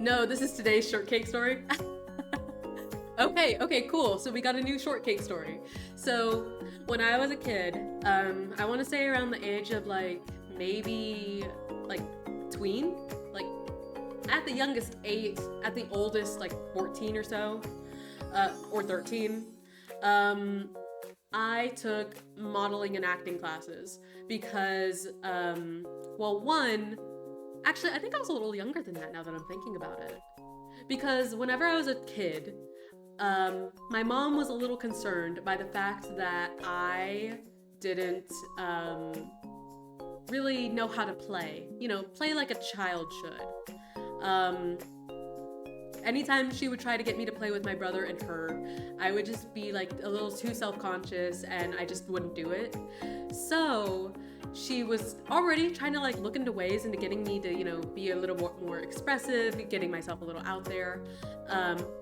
No, this is today's shortcake story. Okay, cool. So we got a new shortcake story. So when I was a kid, I want to say around the age of like maybe like tween, like at the youngest 8, at the oldest like 14 or so, or 13. I took modeling and acting classes because, actually I think I was a little younger than that now that I'm thinking about it. Because whenever I was a kid, my mom was a little concerned by the fact that I didn't really know how to play. You know, play like a child should. Anytime she would try to get me to play with my brother and her, I would just be like a little too self-conscious and I just wouldn't do it. So she was already trying to like look into ways into getting me to, you know, be a little more expressive, getting myself a little out there,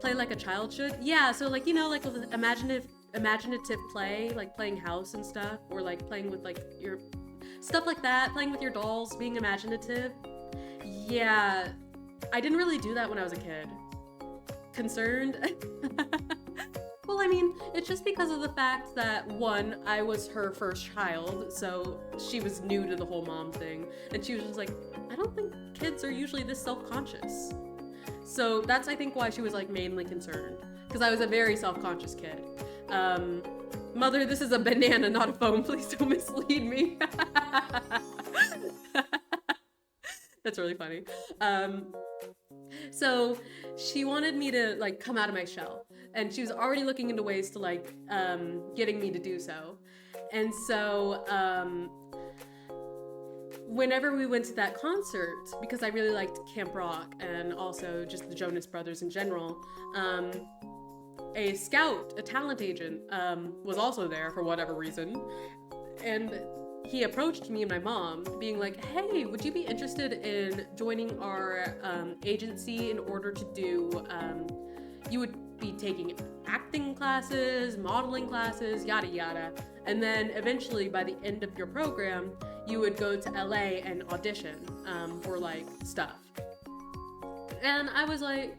play like a child should. Yeah, so like, you know, like imaginative play, like playing house and stuff, or like playing with like your stuff like that, playing with your dolls, being imaginative. Yeah, I didn't really do that when I was a kid. Concerned? Well, I mean, it's just because of the fact that, one, I was her first child, so she was new to the whole mom thing, and she was just like, I don't think kids are usually this self-conscious. So that's, I think, why she was like mainly concerned, because I was a very self-conscious kid. Mother, this is a banana, not a phone. Please don't mislead me. That's really funny. So she wanted me to like come out of my shell, and she was already looking into ways to like getting me to do so. And so whenever we went to that concert, because I really liked Camp Rock and also just the Jonas Brothers in general, a scout, a talent agent, was also there for whatever reason. And he approached me and my mom being like, hey, would you be interested in joining our agency in order to do, you would be taking acting classes, modeling classes, yada yada. And then eventually by the end of your program, you would go to LA and audition for like stuff. And I was like,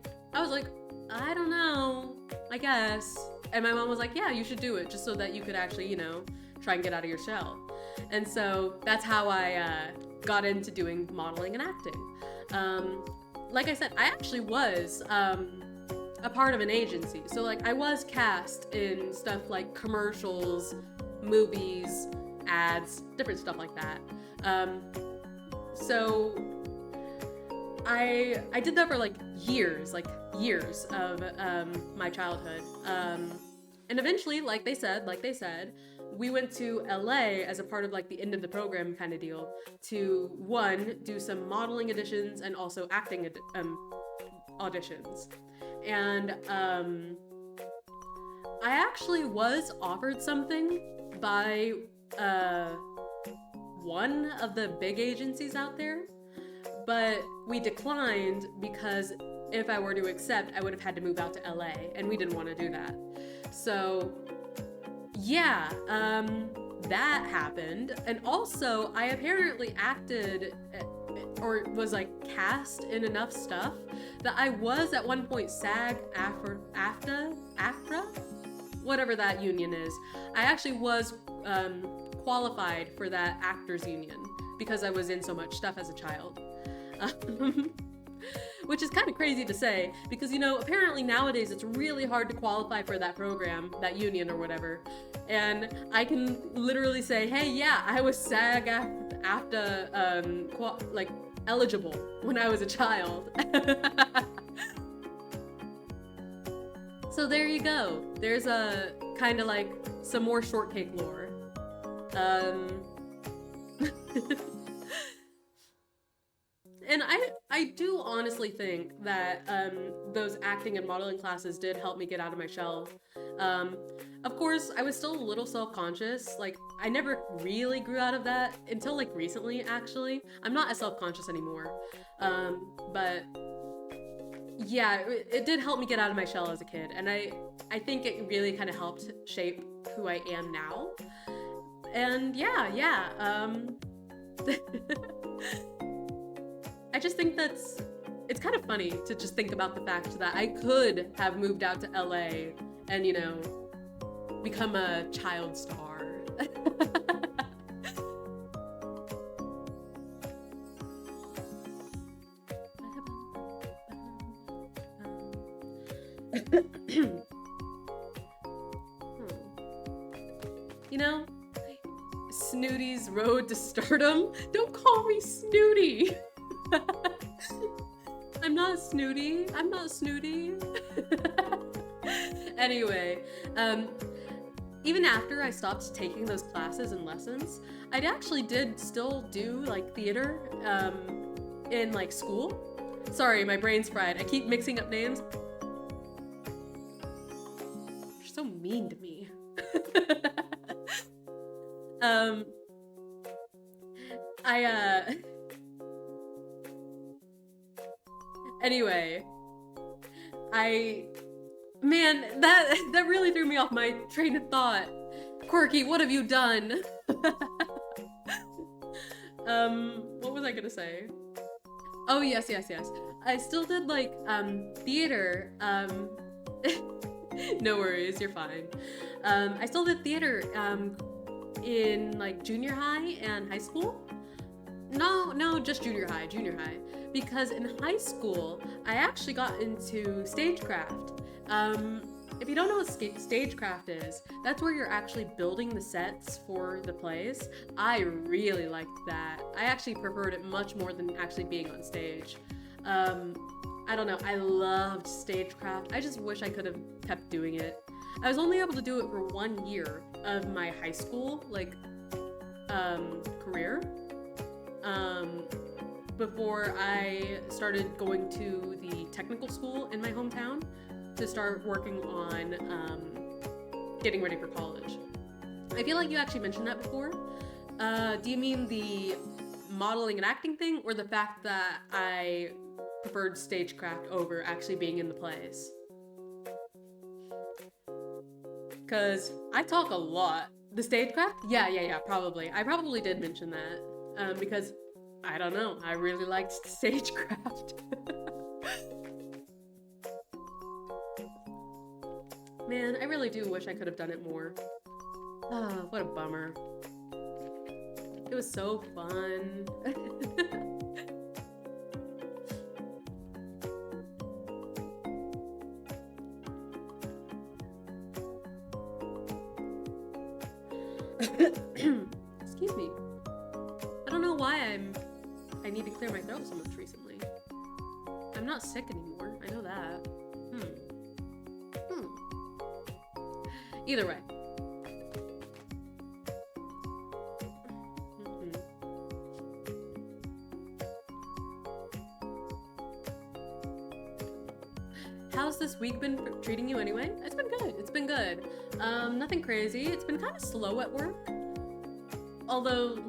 I don't know, I guess. And my mom was like, yeah, you should do it just so that you could actually, you know, try and get out of your shell. And so that's how I got into doing modeling and acting. Like I said, I actually was a part of an agency. So like I was cast in stuff like commercials, movies, ads, different stuff like that. So I did that for like years of my childhood. And eventually, like they said, we went to LA as a part of like the end of the program kind of deal to, one, do some modeling auditions and also acting auditions. And I actually was offered something by one of the big agencies out there, but we declined because if I were to accept, I would have had to move out to LA, and we didn't want to do that. So yeah, that happened. And also, I apparently acted or was like cast in enough stuff that I was at one point SAG-AFTRA, whatever that union is. I actually was qualified for that actors union because I was in so much stuff as a child. Which is kind of crazy to say because, you know, apparently nowadays it's really hard to qualify for that program, that union or whatever. And I can literally say, hey, yeah, I was SAG-AFTRA like eligible when I was a child. So there you go. There's a kind of like some more shortcake lore. And I do honestly think that those acting and modeling classes did help me get out of my shell. Of course, I was still a little self-conscious. Like, I never really grew out of that until like recently, actually. I'm not as self-conscious anymore. But yeah, it did help me get out of my shell as a kid. And I think it really kind of helped shape who I am now. And yeah. I just think it's kind of funny to just think about the fact that I could have moved out to LA and, you know, become a child star. You know, Snooty's road to stardom. Don't call me Snooty. I'm not snooty. Anyway, even after I stopped taking those classes and lessons, I actually did still do like theater in like school. Sorry, my brain's fried. I keep mixing up names. You're so mean to me. I anyway, I man, that really threw me off my train of thought. Quirky, what have you done? What was I gonna say? Oh, yes. I still did, like, theater, no worries, you're fine. I still did theater, in, like, junior high and high school. No, just junior high. Because in high school, I actually got into stagecraft. If you don't know what stagecraft is, that's where you're actually building the sets for the plays. I really liked that. I actually preferred it much more than actually being on stage. I don't know, I loved stagecraft. I just wish I could have kept doing it. I was only able to do it for 1 year of my high school, like, career. Before I started going to the technical school in my hometown to start working on getting ready for college. I feel like you actually mentioned that before. Do you mean the modeling and acting thing, or the fact that I preferred stagecraft over actually being in the plays? Because I talk a lot. The stagecraft? Yeah, probably. I probably did mention that. Because, I don't know, I really liked stagecraft. Man, I really do wish I could have done it more. Ah, what a bummer. It was so fun. Excuse me. I don't know why I need to clear my throat so much recently. I'm not sick anymore. I know that. Either way. How's this week been treating you anyway? It's been good. It's been good. Nothing crazy. It's been kind of slow at work. Although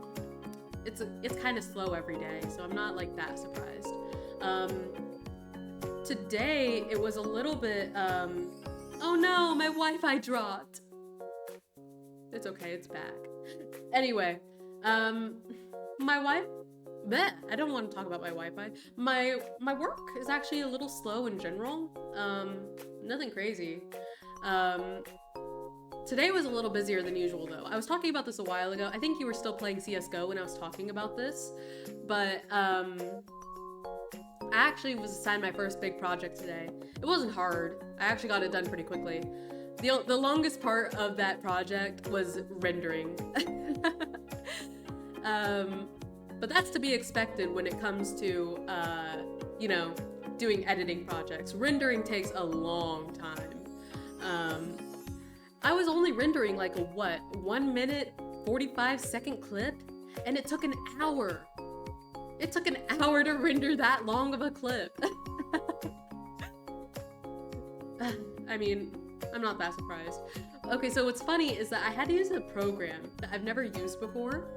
it's kind of slow every day, so I'm not like that surprised. Today it was a little bit oh no, my Wi-Fi dropped. It's okay, it's back. Anyway, my wife, bleh, I don't want to talk about my Wi-Fi. My work is actually a little slow in general. Nothing crazy. Today was a little busier than usual though. I was talking about this a while ago. I think you were still playing CSGO when I was talking about this, but I actually was assigned my first big project today. It wasn't hard. I actually got it done pretty quickly. The longest part of that project was rendering. But that's to be expected when it comes to, you know, doing editing projects. Rendering takes a long time. I was only rendering like a 1 minute, 45-second clip, and it took an hour. It took an hour to render that long of a clip. I mean, I'm not that surprised. Okay, so what's funny is that I had to use a program that I've never used before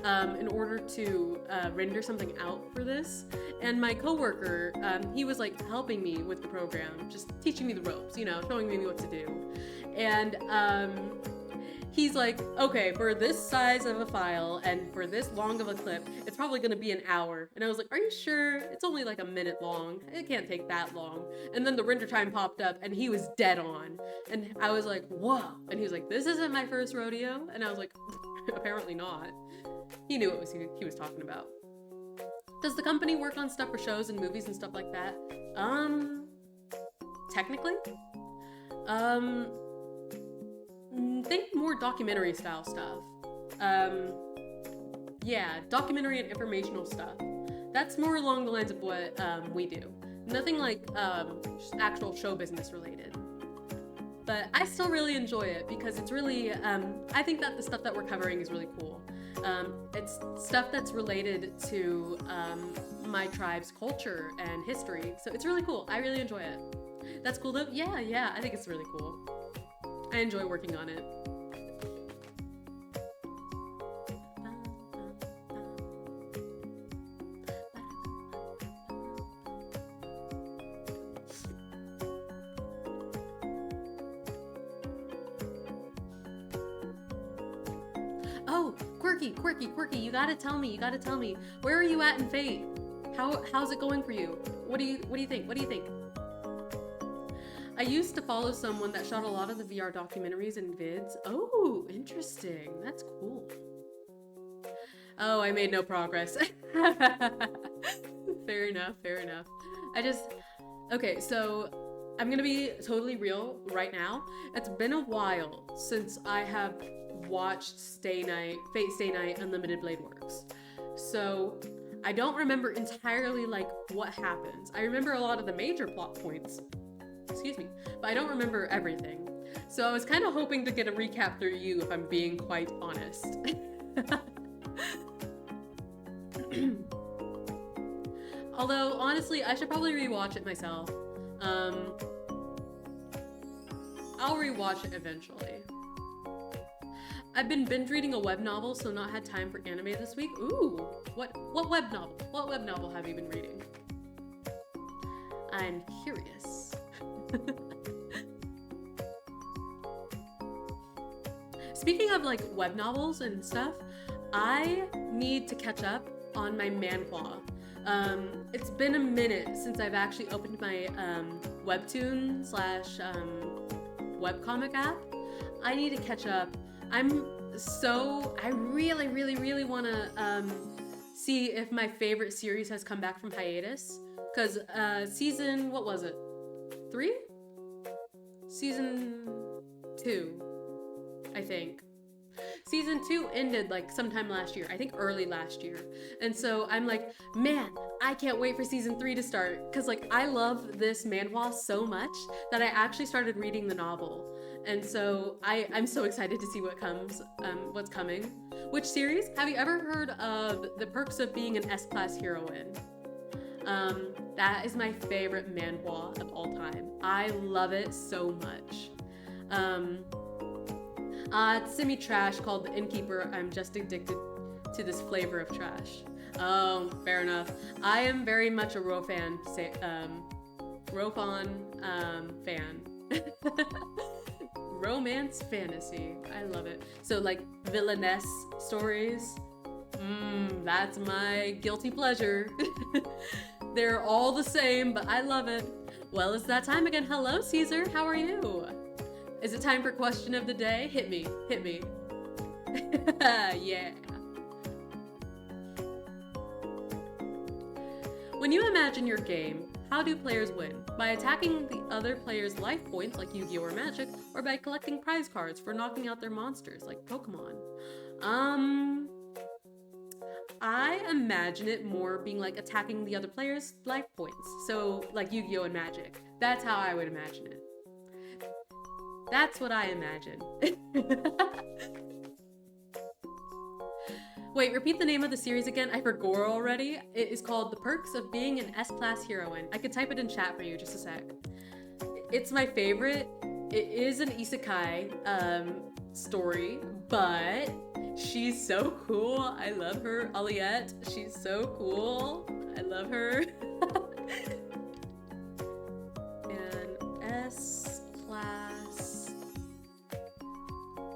in order to render something out for this. And my coworker, he was like helping me with the program, just teaching me the ropes, you know, showing me what to do. And he's like, okay, for this size of a file and for this long of a clip, it's probably gonna be an hour. And I was like, are you sure? It's only like a minute long. It can't take that long. And then the render time popped up and he was dead on. And I was like, whoa. And he was like, this isn't my first rodeo. And I was like, apparently not. He knew what he was talking about. Does the company work on stuff for shows and movies and stuff like that? Technically? Think more documentary style stuff. Yeah, documentary and informational stuff. That's more along the lines of what we do. Nothing like actual show business related. But I still really enjoy it because it's really, I think that the stuff that we're covering is really cool. It's stuff that's related to my tribe's culture and history, so it's really cool. I really enjoy it. That's cool though? Yeah, I think it's really cool. I enjoy working on it. Quirky, you gotta tell me. Where are you at in Fate? How's it going for you? What do you think? I used to follow someone that shot a lot of the VR documentaries and vids. Oh, interesting. That's cool. Oh, I made no progress. Fair enough. Okay, so I'm gonna be totally real right now. It's been a while since I have watched Fate Stay Night Unlimited Blade Works. So I don't remember entirely like what happens. I remember a lot of the major plot points, but I don't remember everything. So I was kind of hoping to get a recap through you, if I'm being quite honest. Although, honestly, I should probably rewatch it myself. I'll rewatch it eventually. I've been binge reading a web novel, so not had time for anime this week. Ooh, what web novel? What web novel have you been reading? I'm curious. Speaking of like web novels and stuff, I need to catch up on my manhwa. It's been a minute since I've actually opened my webtoon / webcomic app. I need to catch up. I really want to see if my favorite series has come back from hiatus. Because season, what was it? 3? Season 2, I think. Season 2 ended like sometime last year, I think early last year. And so I'm like, man, I can't wait for season 3 to start. Cause like I love this manhwa so much that I actually started reading the novel. And so I'm so excited to see what's coming. Which series? Have you ever heard of The Perks of Being an S-Class Heroine? That is my favorite manhwa of all time. I love it so much. It's semi-trash called The Innkeeper. I'm just addicted to this flavor of trash. Oh, fair enough. I am very much a Rofan fan. Romance fantasy. I love it. So like villainess stories. That's my guilty pleasure. They're all the same, but I love it. Well, it's that time again. Hello, Caesar. How are you? Is it time for question of the day? Hit me. Yeah. When you imagine your game, how do players win? By attacking the other player's life points like Yu-Gi-Oh! Or Magic, or by collecting prize cards for knocking out their monsters like Pokemon? I imagine it more being like attacking the other player's life points. So like Yu-Gi-Oh! And Magic. That's how I would imagine it. That's what I imagine. Wait, repeat the name of the series again. I forgot already. It is called The Perks of Being an S-Class Heroine. I could type it in chat for you, just a sec. It's my favorite. It is an isekai story, but she's so cool. I love her. Aliette, she's so cool. I love her. And S-Class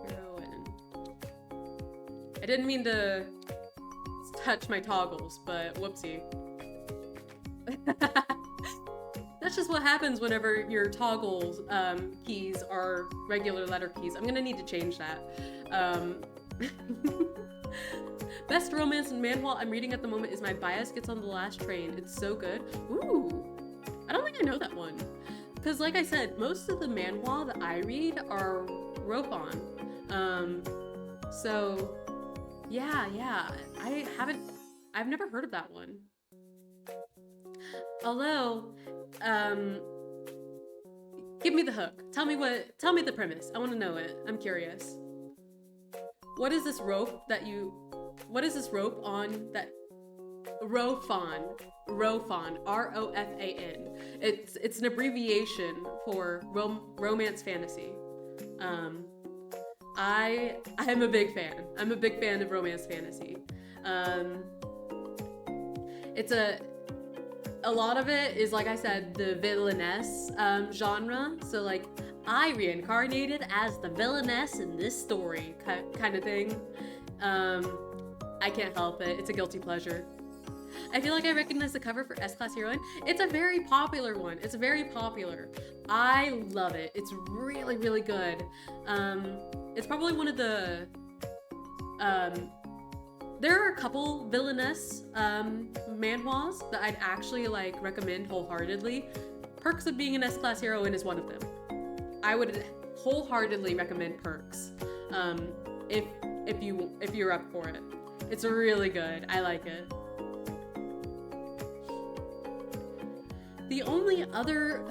Heroine. I didn't mean to touch my toggles, but whoopsie. That's just what happens whenever your toggles keys are regular letter keys. I'm gonna need to change that. Best romance and manhwa I'm reading at the moment is My Bias Gets on the Last Train. It's so good. Ooh, I don't think I know that one. Because like I said, most of the manhwa that I read are Rofan. So yeah, I've never heard of that one. Although, give me the hook. Tell me the premise. I want to know it. I'm curious. What is this rope on that? Rofan, R-O-F-A-N. It's an abbreviation for romance fantasy. I am a big fan. I'm a big fan of romance fantasy. It's a lot of it is, like I said, the villainess genre. So like, I reincarnated as the villainess in this story kind of thing. Um, I can't help it. It's a guilty pleasure. I feel like I recognize the cover for S-Class Heroine. It's a very popular one. It's very popular. I love it. It's really, really good. It's probably one of the... there are a couple villainess manhwas that I'd actually like recommend wholeheartedly. Perks of Being an S-Class Heroine is one of them. I would wholeheartedly recommend Perks if you're up for it. It's really good. I like it. The only other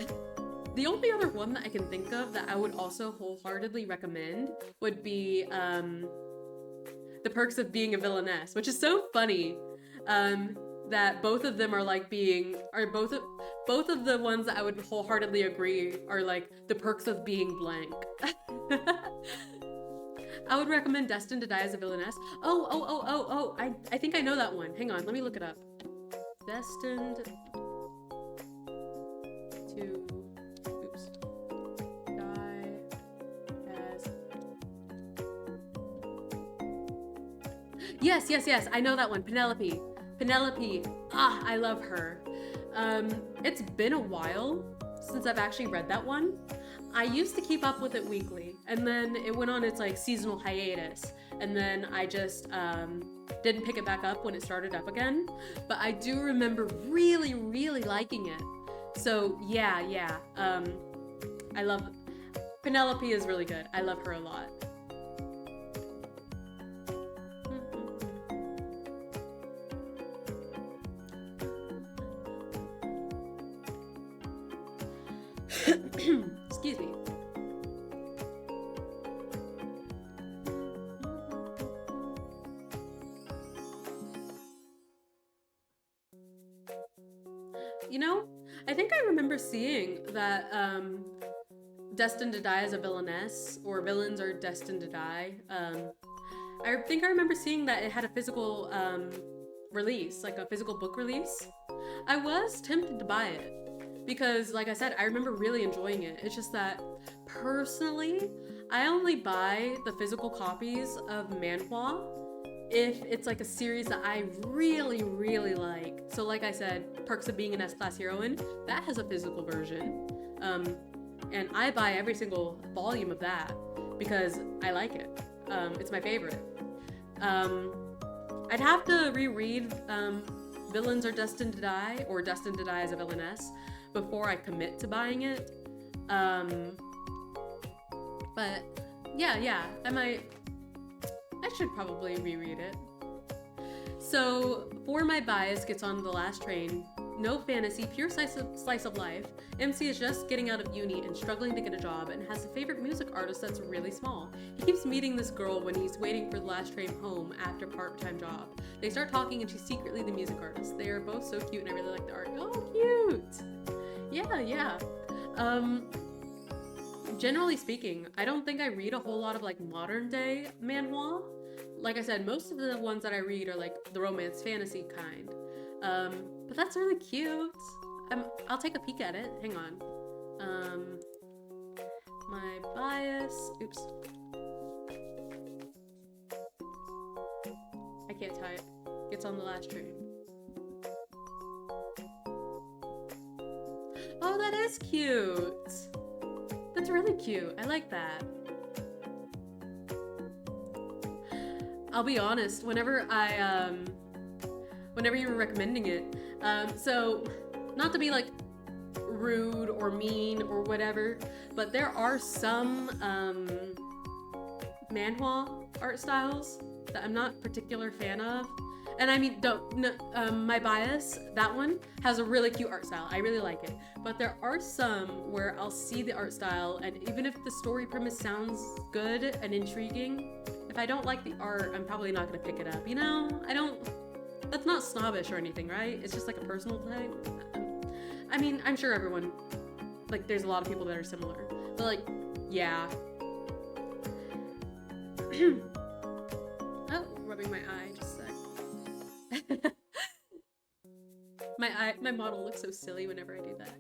one that I can think of that I would also wholeheartedly recommend would be The Perks of Being a Villainess, which is so funny that both of them are like both of the ones that I would wholeheartedly agree are like the perks of being blank. I would recommend Destined to Die as a Villainess. Oh, I think I know that one. Hang on, let me look it up. Destined to die as... Yes, I know that one. Penelope. I love her. It's been a while since I've actually read that one. I used to keep up with it weekly, and then it went on its like seasonal hiatus, and then I just didn't pick it back up when it started up again. But I do remember really, really liking it. So yeah. I love Penelope is really good. I love her a lot. Excuse me. You know, I think I remember seeing that Destined to Die as a Villainess, or Villains Are Destined to Die. I think I remember seeing that it had a physical release, like a physical book release. I was tempted to buy it because, like I said, I remember really enjoying it. It's just that, personally, I only buy the physical copies of manhwa if it's like a series that I really, really like. So like I said, Perks of Being an S-Class Heroine, that has a physical version. And I buy every single volume of that because I like it. It's my favorite. I'd have to reread Villains Are Destined to Die, or Destined to Die as a Villainess, before I commit to buying it. But yeah, I should probably reread it. So for my bias gets on the last train, no fantasy, pure slice of life. MC is just getting out of uni and struggling to get a job and has a favorite music artist that's really small. He keeps meeting this girl when he's waiting for the last train home after part-time job. They start talking and she's secretly the music artist. They are both so cute and I really like the art. Oh, cute! Yeah. Generally speaking, I don't think I read a whole lot of like modern day manhwa. Like I said, most of the ones that I read are like the romance fantasy kind. But that's really cute. I'll take a peek at it. Hang on. My bias. Oops. I can't type. Gets on the last train. Oh, that is cute. That's really cute. I like that. I'll be honest, whenever you were recommending it, so not to be like rude or mean or whatever, but there are some manhwa art styles that I'm not a particular fan of. And I mean, my bias, that one has a really cute art style. I really like it. But there are some where I'll see the art style, and even if the story premise sounds good and intriguing, if I don't like the art, I'm probably not gonna pick it up. You know, that's not snobbish or anything, right? It's just like a personal thing. I mean, I'm sure everyone, like, there's a lot of people that are similar. But like, yeah. Oh, rubbing my eye, just a sec. My model looks so silly whenever I do that.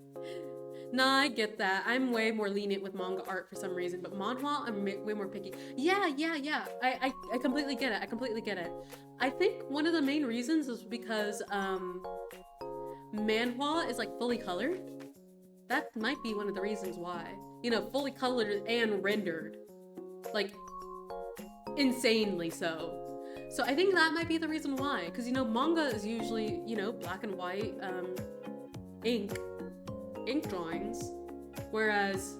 Nah, I get that. I'm way more lenient with manga art for some reason, but manhwa, I'm way more picky. Yeah, yeah, yeah. I completely get it. I completely get it. I think one of the main reasons is because manhwa is like fully colored. That might be one of the reasons why. You know, fully colored and rendered. Like, insanely so. So I think that might be the reason why. Because, you know, manga is usually, you know, black and white, ink drawings. Whereas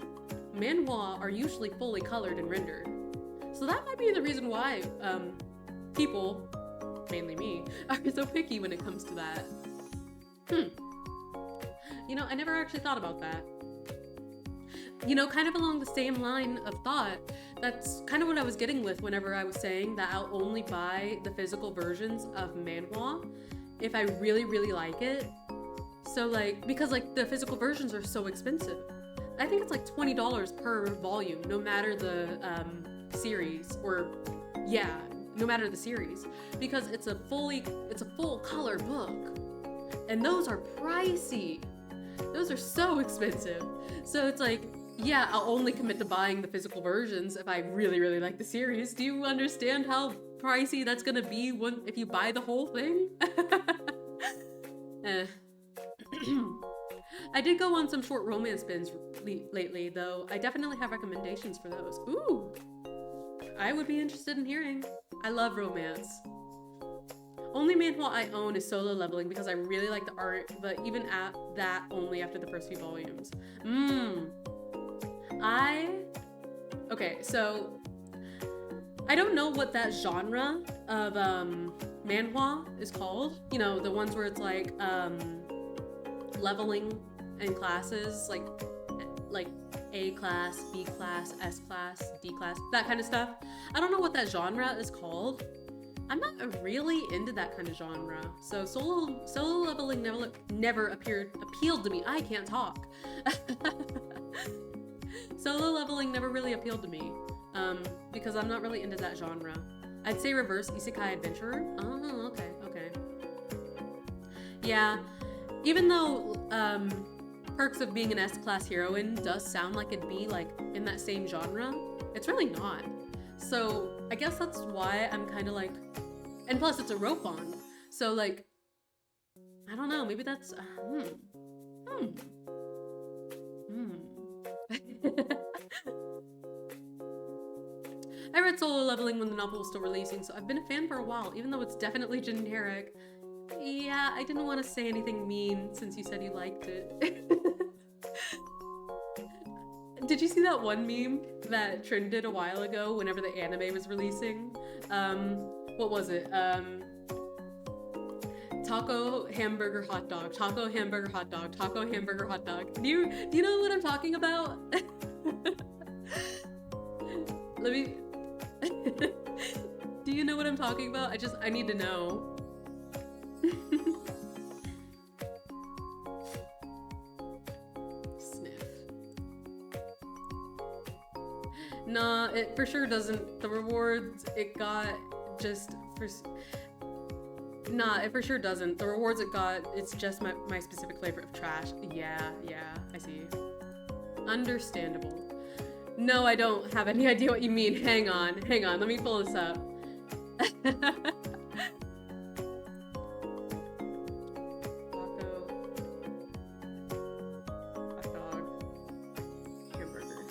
manhwa are usually fully colored and rendered. So that might be the reason why people, mainly me, are so picky when it comes to that. You know, I never actually thought about that. You know, kind of along the same line of thought, that's kind of what I was getting with whenever I was saying that I'll only buy the physical versions of manhwa if I really, really like it. So like, because like the physical versions are so expensive. I think it's like $20 per volume, no matter the series, or yeah, no matter the series, because it's a full color book, and those are pricey. Those are so expensive. So it's like, yeah, I'll only commit to buying the physical versions if I really, really like the series. Do you understand how pricey that's gonna be if you buy the whole thing? I did go on some short romance bins lately, though. I definitely have recommendations for those. Ooh, I would be interested in hearing. I love romance. Only manhwa I own is Solo Leveling because I really like the art, but even at that, only after the first few volumes. Okay, so I don't know what that genre of manhwa is called. You know, the ones where it's like leveling in classes, like A class, B class, S class, D class, that kind of stuff. I don't know what that genre is called. I'm not really into that kind of genre. So solo leveling never appealed to me. I can't talk. Solo leveling never really appealed to me, because I'm not really into that genre. I'd say reverse isekai adventurer. Oh, okay. Yeah, even though Perks of Being an S-Class Heroine does sound like it'd be like in that same genre, it's really not. So I guess that's why I'm kind of like, and plus it's a rope bond. So like, I don't know, maybe that's, I read Solo Leveling when the novel was still releasing, so I've been a fan for a while, even though it's definitely generic. Yeah, I didn't want to say anything mean since you said you liked it. Did you see that one meme that trended a while ago whenever the anime was releasing? What was it? Taco, hamburger, hot dog. Taco, hamburger, hot dog. Taco, hamburger, hot dog. Do you know what I'm talking about? Let me... Do you know what I'm talking about? I need to know. Sniff. Nah, it for sure doesn't. The rewards it got just for... Nah, it for sure doesn't. The rewards it got, it's just my specific flavor of trash. Yeah, I see. Understandable. No, I don't have any idea what you mean. Hang on, let me pull this up. Taco. Hot dog. Hamburger.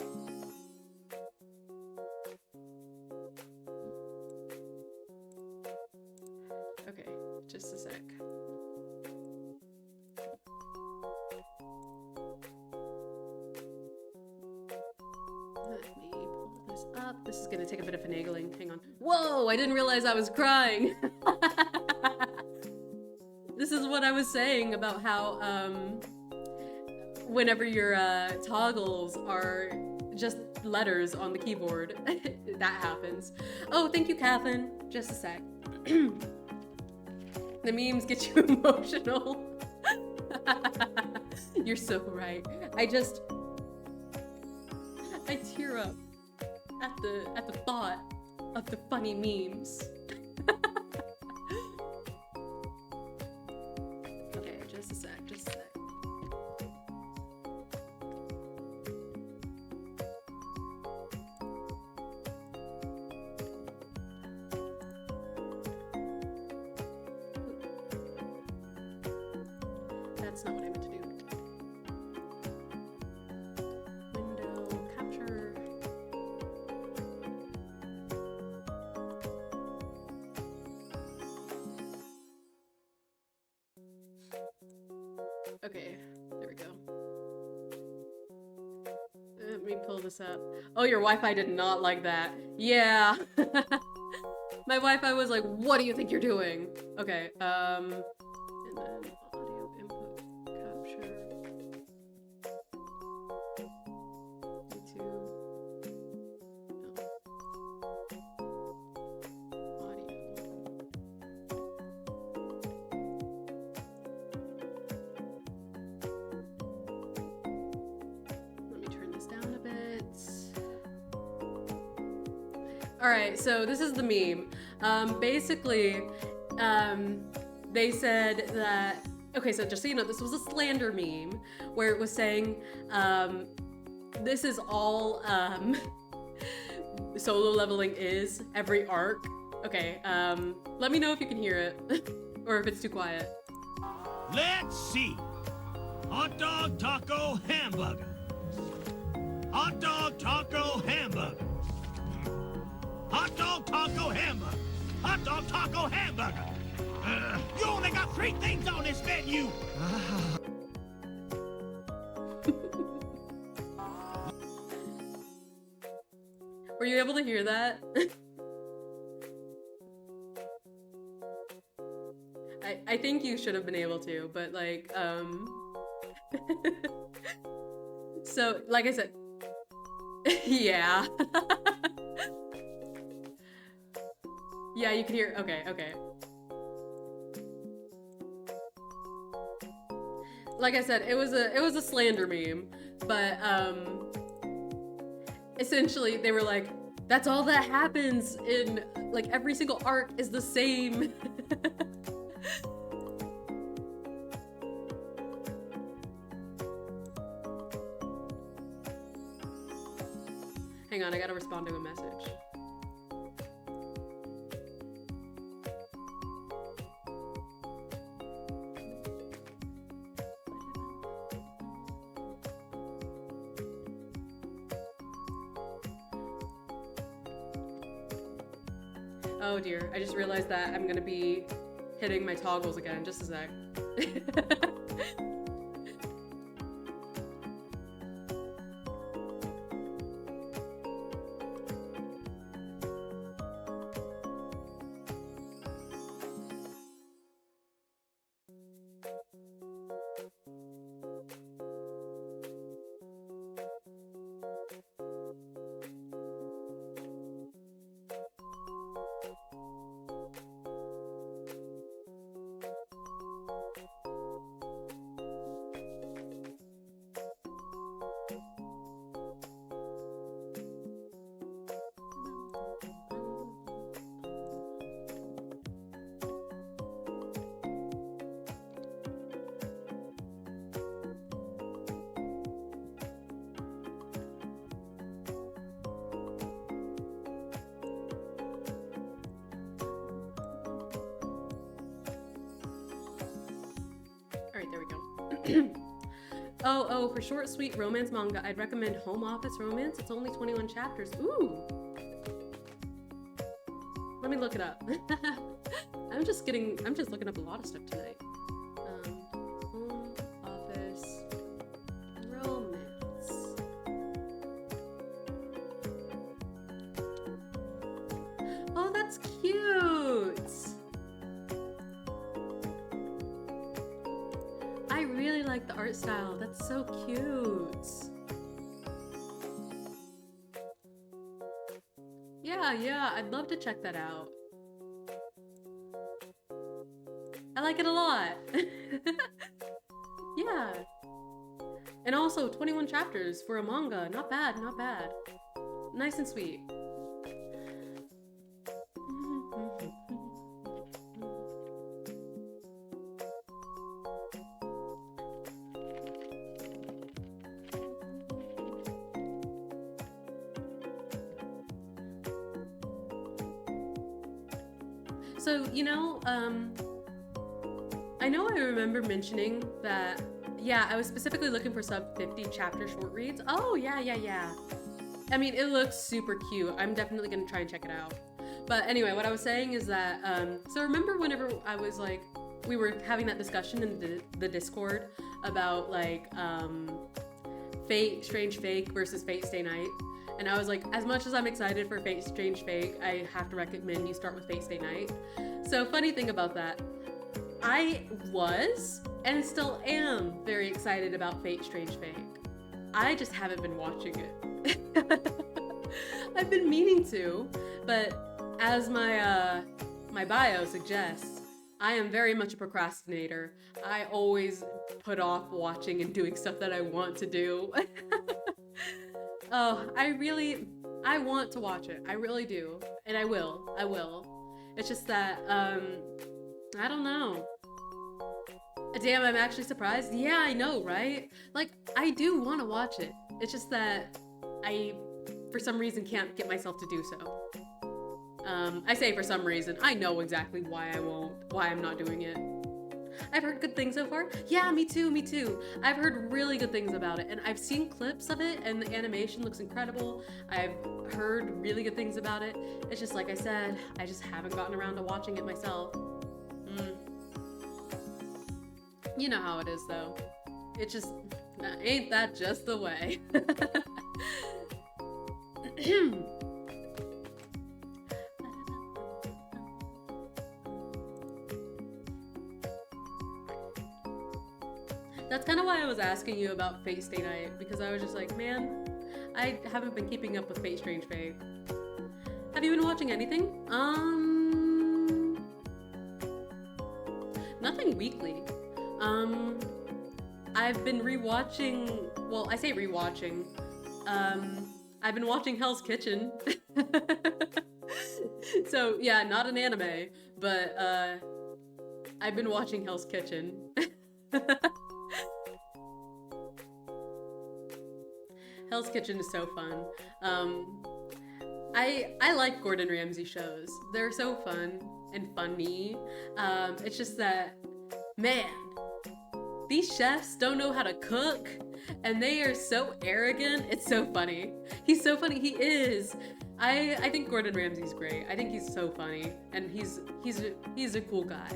Okay, just a sec. Let me pull this up. This is gonna take a bit of finagling. Hang on. Whoa, I didn't realize I was crying. This is what I was saying about how whenever your toggles are just letters on the keyboard, that happens. Oh, thank you, Kathleen. Just a sec. The memes get you emotional. You're so right. I tear up at the thought of the funny memes. Okay, just a sec. That's not what I meant to do. Window capture. Okay, there we go. Let me pull this up. Oh, your Wi-Fi did not like that. Yeah. My Wi-Fi was like, what do you think you're doing? Okay, and then audio input capture. YouTube. No. Audio. Let me turn this down a bit. Alright, so this is the meme. Basically, they said that, okay, so just so you know, this was a slander meme where it was saying, this is all, solo leveling is, every arc. Okay, let me know if you can hear it, or if it's too quiet. Let's see. Hot dog, taco, hamburger. Hot dog, taco, hamburger. Hot dog, taco, hamburger. Hot dog, taco, hamburger. You only got 3 things on this menu. Were you able to hear that? I think you should have been able to, but like, so, like I said, yeah. Yeah, you can hear, okay, okay. Like I said, it was a slander meme, but, essentially they were like, that's all that happens in, like, every single arc is the same. Hang on, I gotta respond to a message. Oh dear, I just realized that I'm gonna be hitting my toggles again. Just a sec. Alright, there we go. Oh, for short, sweet romance manga, I'd recommend Home Office Romance. It's only 21 chapters. Ooh! Let me look it up. I'm just looking up a lot of stuff tonight. Home Office Romance. Oh, that's cute! I really like the art style. That's so cute. Yeah, I'd love to check that out. I like it a lot. Yeah. And also 21 chapters for a manga. Not bad, not bad. Nice and sweet. So, you know, I know I remember mentioning that, yeah, I was specifically looking for sub 50 chapter short reads. Oh, yeah. I mean, it looks super cute. I'm definitely gonna try and check it out. But anyway, what I was saying is that, so remember whenever I was like, we were having that discussion in the Discord about like, Fate Strange Fake versus Fate Stay Night. And I was like, as much as I'm excited for Fate Strange Fake, I have to recommend you start with Fate Stay Night. So funny thing about that, I was and still am very excited about Fate Strange Fake. I just haven't been watching it. I've been meaning to, but as my my bio suggests, I am very much a procrastinator. I always put off watching and doing stuff that I want to do. Oh, I want to watch it. I really do. And I will. It's just that, I don't know. Damn, I'm actually surprised. Yeah, I know, right? Like, I do want to watch it. It's just that I, for some reason, can't get myself to do so. I say for some reason. I know exactly why I'm not doing it. I've heard good things so far. Yeah, me too. I've heard really good things about it, and I've seen clips of it, and the animation looks incredible. I've heard really good things about it. It's just like I said, I just haven't gotten around to watching it myself. You know how it is, though. It just, ain't that just the way? That's kind of why I was asking you about Fate Stay Night, because I was just like, man, I haven't been keeping up with Fate Strange Fate. Have you been watching anything? Nothing weekly. I've been rewatching, well, I say rewatching. I've been watching Hell's Kitchen. So, yeah, not an anime, but, I've been watching Hell's Kitchen. Hell's Kitchen is so fun. I like Gordon Ramsay shows. They're so fun and funny. It's just that, man, these chefs don't know how to cook, and they are so arrogant. It's so funny. He's so funny. He is. I think Gordon Ramsay's great. I think he's so funny, and he's a cool guy.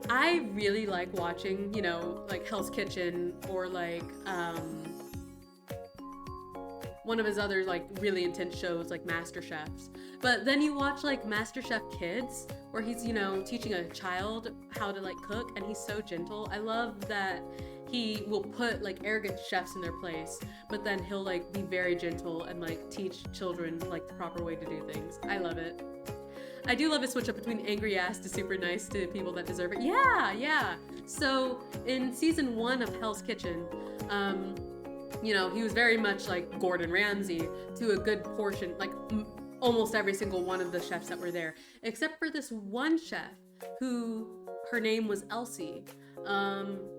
I really like watching, you know, like Hell's Kitchen or like one of his other like really intense shows like MasterChefs. But then you watch like MasterChef Kids, where he's, you know, teaching a child how to like cook, and he's so gentle. I love that he will put like arrogant chefs in their place, but then he'll like be very gentle and like teach children like the proper way to do things. I love it. I do love a switch up between angry ass to super nice to people that deserve it. Yeah. So in season 1 of Hell's Kitchen, you know, he was very much like Gordon Ramsay to a good portion, like almost every single one of the chefs that were there, except for this one chef who, her name was Elsie.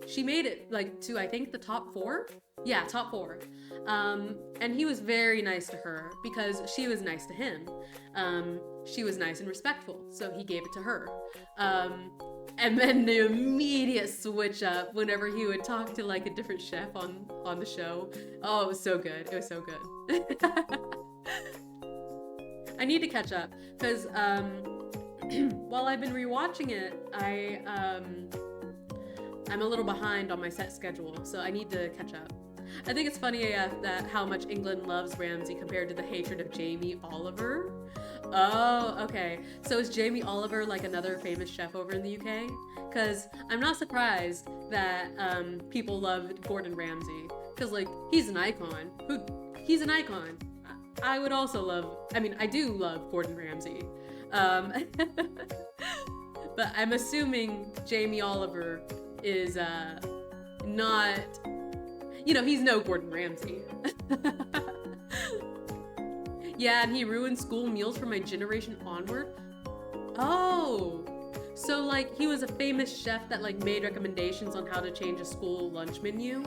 She made it like to, I think, the top 4. Yeah, top 4. And he was very nice to her because she was nice to him. She was nice and respectful, so he gave it to her. And then the immediate switch up whenever he would talk to like a different chef on the show. Oh, it was so good. It was so good. I need to catch up because while I've been rewatching it, I'm a little behind on my set schedule, so I need to catch up. I think it's funny that how much England loves Ramsay compared to the hatred of Jamie Oliver. Oh, okay. So is Jamie Oliver like another famous chef over in the UK? Because I'm not surprised that people love Gordon Ramsay. Because, like, he's an icon. He's an icon. I would also love, I mean, I do love Gordon Ramsay. But I'm assuming Jamie Oliver is not, you know, he's no Gordon Ramsay. Yeah, and he ruined school meals from my generation onward. Oh, so like he was a famous chef that like made recommendations on how to change a school lunch menu,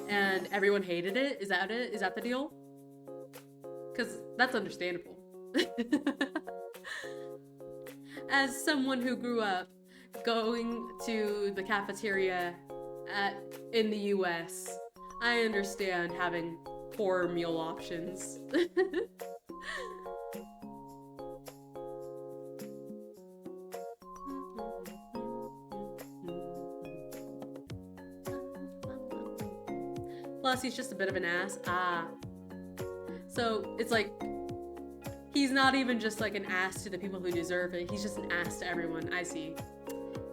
and everyone hated it. Is that it? Is that the deal? Because that's understandable. as someone who grew up going to the cafeteria in the US, I understand having poor meal options. Plus, he's just a bit of an ass. So it's like, he's not even just like an ass to the people who deserve it. He's just an ass to everyone. I see.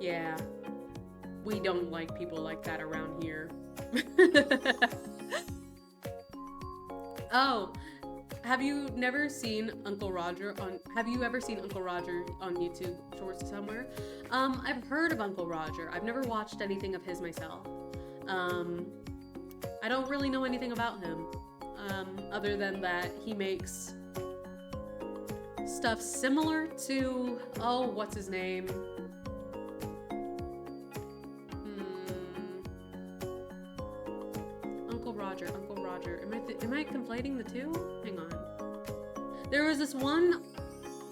Yeah. We don't like people like that around here. Oh, have you ever seen Uncle Roger on YouTube Shorts somewhere? I've heard of Uncle Roger. I've never watched anything of his myself. I don't really know anything about him, other than that he makes stuff similar to, oh, what's his name? Uncle Roger. Am I conflating the two? Hang on. There was this one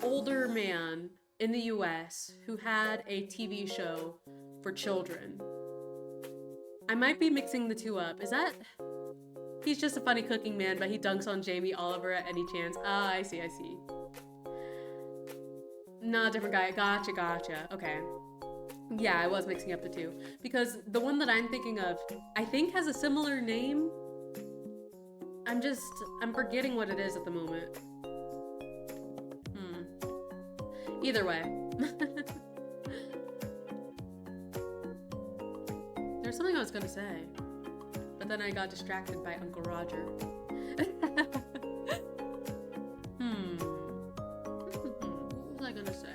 older man in the US who had a TV show for children. I might be mixing the two up. Is that... He's just a funny cooking man, but he dunks on Jamie Oliver at any chance. Ah, I see. Nah, different guy. Gotcha. Okay. Yeah, I was mixing up the two. Because the one that I'm thinking of, I think has a similar name. I'm forgetting what it is at the moment. Either way. There's something I was gonna say, but then I got distracted by Uncle Roger. What was I gonna say?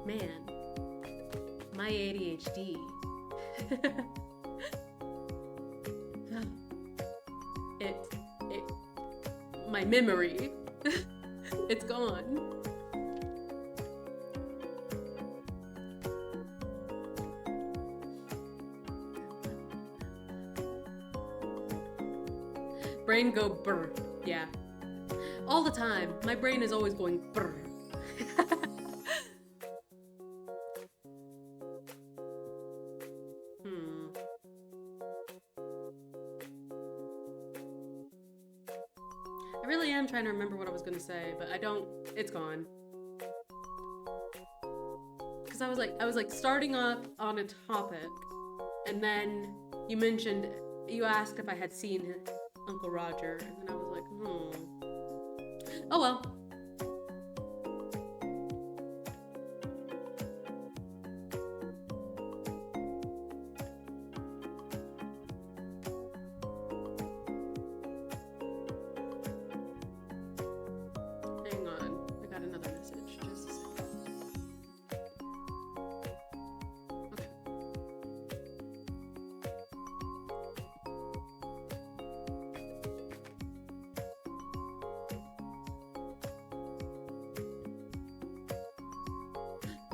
Man, my ADHD. My memory. It's gone. Brain go brr. Yeah. All the time. My brain is always going brr. I really am trying to remember what I was gonna say, but I don't. It's gone. Because I was like starting off on a topic, and then you asked if I had seen Uncle Roger, and then I was like, oh well. Hang on, I got another message. Just a second. Okay.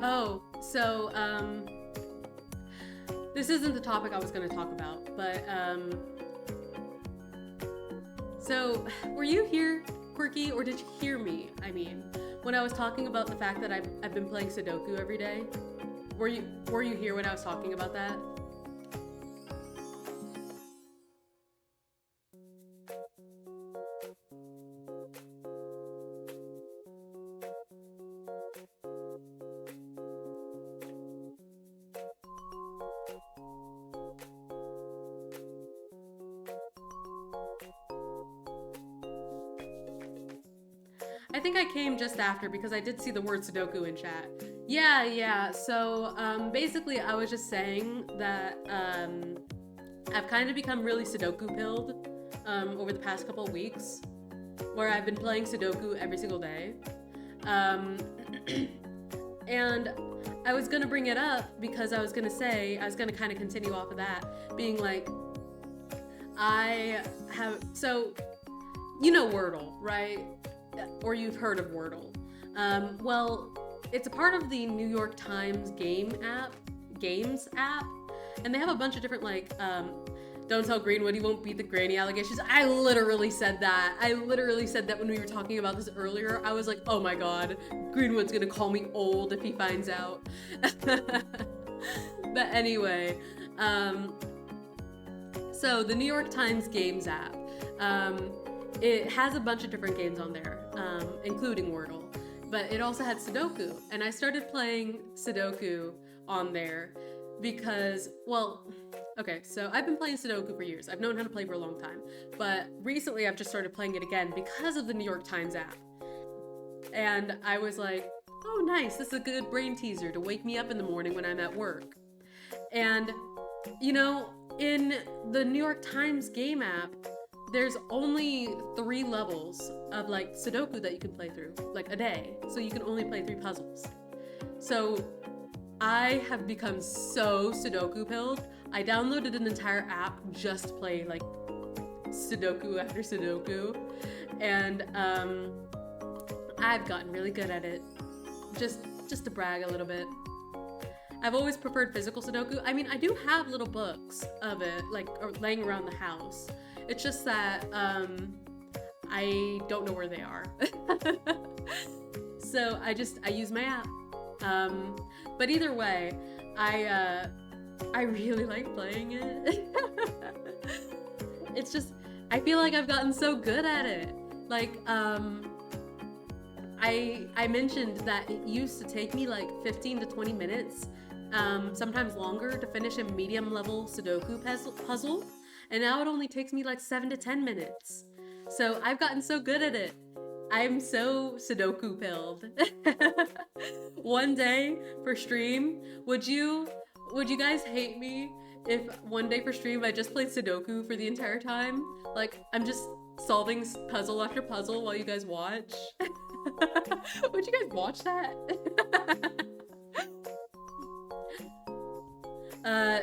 Oh, so, this isn't the topic I was going to talk about, but, so, were you here, Quirky, or did you hear me? I mean, when I was talking about the fact that I've been playing Sudoku every day, were you here when I was talking about that? I think I came just after because I did see the word Sudoku in chat. Yeah. So, basically I was just saying that, I've kind of become really Sudoku-pilled, over the past couple of weeks, where I've been playing Sudoku every single day. And I was gonna bring it up because I was gonna kind of continue off of that, being like, so, you know Wordle, right? Or you've heard of Wordle. Well, it's a part of the New York Times games app, and they have a bunch of different Don't tell Greenwood he won't beat the granny allegations. I literally said that. I literally said that when we were talking about this earlier. I was like, oh my god, Greenwood's gonna call me old if he finds out. But anyway, so the New York Times Games app, it has a bunch of different games on there, including Wordle, but it also had Sudoku, and I started playing Sudoku on there because, well, okay, so I've been playing Sudoku for years. I've known how to play for a long time, but recently I've just started playing it again because of the New York Times app. And I was like, oh nice, this is a good brain teaser to wake me up in the morning when I'm at work. And, you know, in the New York Times game app, there's only 3 levels of like Sudoku that you can play through, like a day. So you can only play 3 puzzles. So I have become so Sudoku pilled. I downloaded an entire app just to play like Sudoku after Sudoku. And I've gotten really good at it. Just to brag a little bit. I've always preferred physical Sudoku. I mean, I do have little books of it, like laying around the house. It's just that I don't know where they are. So I use my app. But either way, I really like playing it. It's just, I feel like I've gotten so good at it. Like, I mentioned that it used to take me like 15 to 20 minutes, sometimes longer, to finish a medium level Sudoku puzzle. And now it only takes me like 7 to 10 minutes. So I've gotten so good at it. I'm so Sudoku pilled. One day for stream, would you guys hate me if one day for stream I just played Sudoku for the entire time? Like, I'm just solving puzzle after puzzle while you guys watch? Would you guys watch that?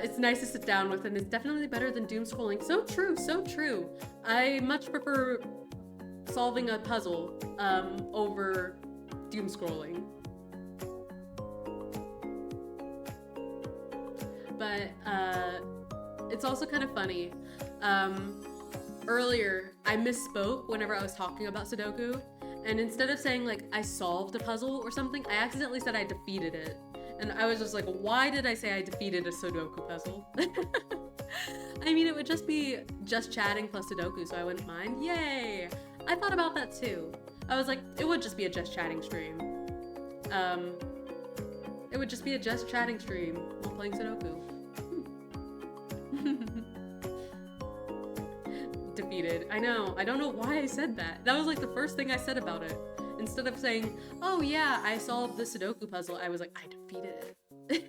It's nice to sit down with, and it's definitely better than doom scrolling. So true, so true. I much prefer solving a puzzle over doom scrolling. But it's also kind of funny. Earlier, I misspoke whenever I was talking about Sudoku, and instead of saying like I solved a puzzle or something, I accidentally said I defeated it. And I was just like, why did I say I defeated a Sudoku puzzle? I mean, it would just be just chatting plus Sudoku, so I wouldn't mind. Yay! I thought about that too. I was like, it would just be a just chatting stream. It would just be a just chatting stream while playing Sudoku. Defeated. I know. I don't know why I said that. That was like the first thing I said about it. Instead of saying, oh yeah, I solved the Sudoku puzzle, I was like, I defeated it.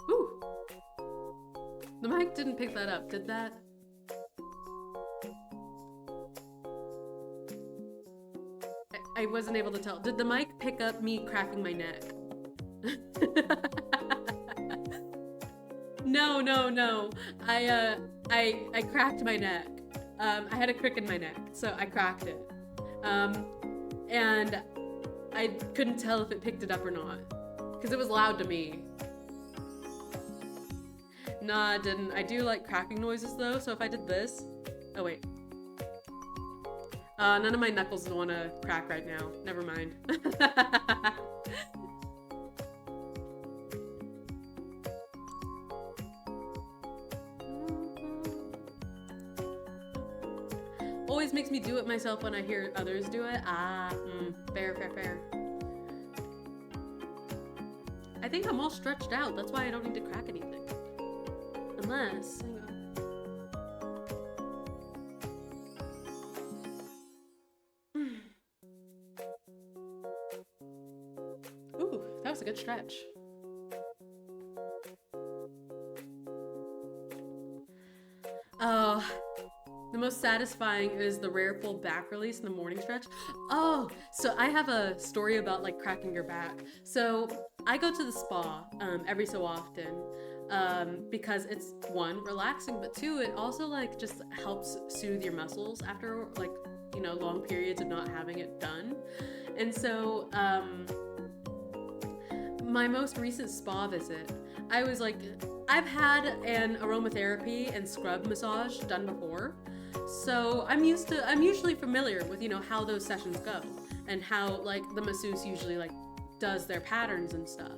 Ooh. The mic didn't pick that up, did that? I wasn't able to tell. Did the mic pick up me cracking my neck? No. I cracked my neck. I had a crick in my neck, so I cracked it. And I couldn't tell if it picked it up or not, because it was loud to me. Nah, it didn't. I do like cracking noises though, so if I did this... Oh wait. None of my knuckles want to crack right now. Never mind. Always makes me do it myself when I hear others do it. Fair. I think I'm all stretched out. That's why I don't need to crack anything. Unless... Hang on. Ooh, that was a good stretch. The most satisfying is the rare full back release in the morning stretch. Oh, so I have a story about like cracking your back. So I go to the spa every so often because it's, one, relaxing, but two, it also like just helps soothe your muscles after like you know, long periods of not having it done. And so, my most recent spa visit, I was like, I've had an aromatherapy and scrub massage done before. So I'm usually familiar with, you know, how those sessions go and how like the masseuse usually like does their patterns and stuff.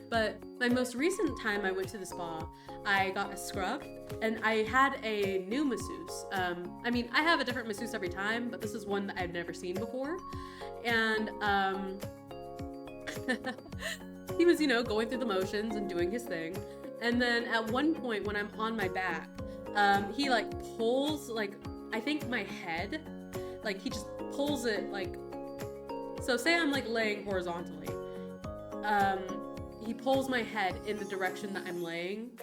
But my most recent time I went to the spa, I got a scrub and I had a new masseuse. I mean, I have a different masseuse every time, but this is one that I've never seen before. And he was, you know, going through the motions and doing his thing. And then at one point when I'm on my back, he like pulls like, I think my head, like he just pulls it like, so say I'm like laying horizontally. He pulls my head in the direction that I'm laying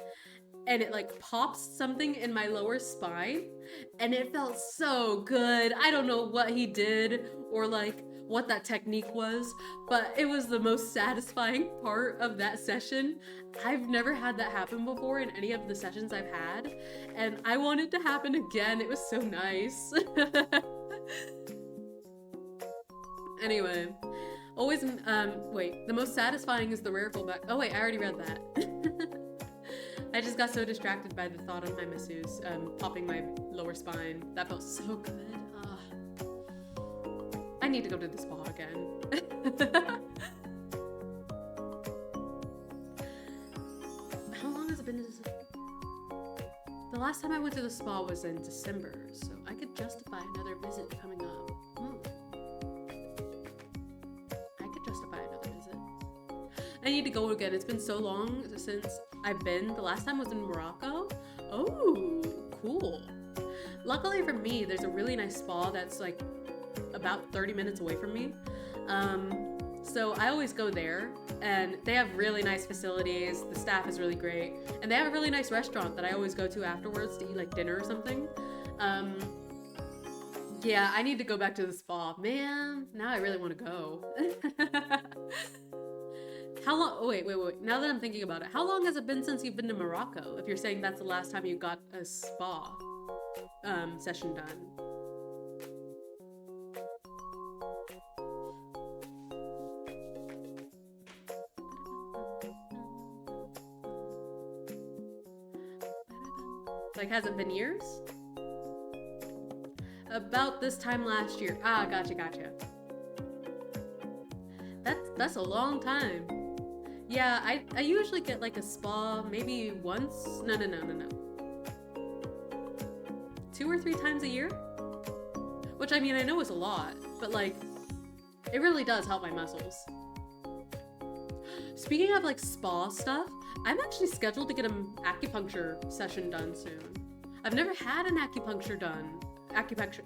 and it like pops something in my lower spine and it felt so good. I don't know what he did or like what that technique was, but it was the most satisfying part of that session. I've never had that happen before in any of the sessions I've had, and I want it to happen again. It was so nice. Anyway, always, wait, the most satisfying is the rare fullback. Oh wait, I already read that. I just got so distracted by the thought of my masseuse popping my lower spine. That felt so good. I need to go to the spa again. How long has it been? The last time I went to the spa was in December, so I could justify another visit coming up. I could justify another visit. I need to go again. It's been so long since I've been. The last time was in Morocco. Oh, cool. Luckily for me, there's a really nice spa that's like about 30 minutes away from me. So I always go there and they have really nice facilities. The staff is really great. And they have a really nice restaurant that I always go to afterwards to eat like dinner or something. Yeah, I need to go back to the spa. Man, now I really want to go. How long, oh, wait. Now that I'm thinking about it, how long has it been since you've been to Morocco? If you're saying that's the last time you got a spa session done. Like, has it been years? About this time last year. Ah, gotcha. That's a long time. Yeah, I usually get like a spa maybe once. No. 2 or 3 times a year? Which I mean, I know is a lot, but like, it really does help my muscles. Speaking of like spa stuff, I'm actually scheduled to get an acupuncture session done soon. I've never had an acupuncture done. Acupuncture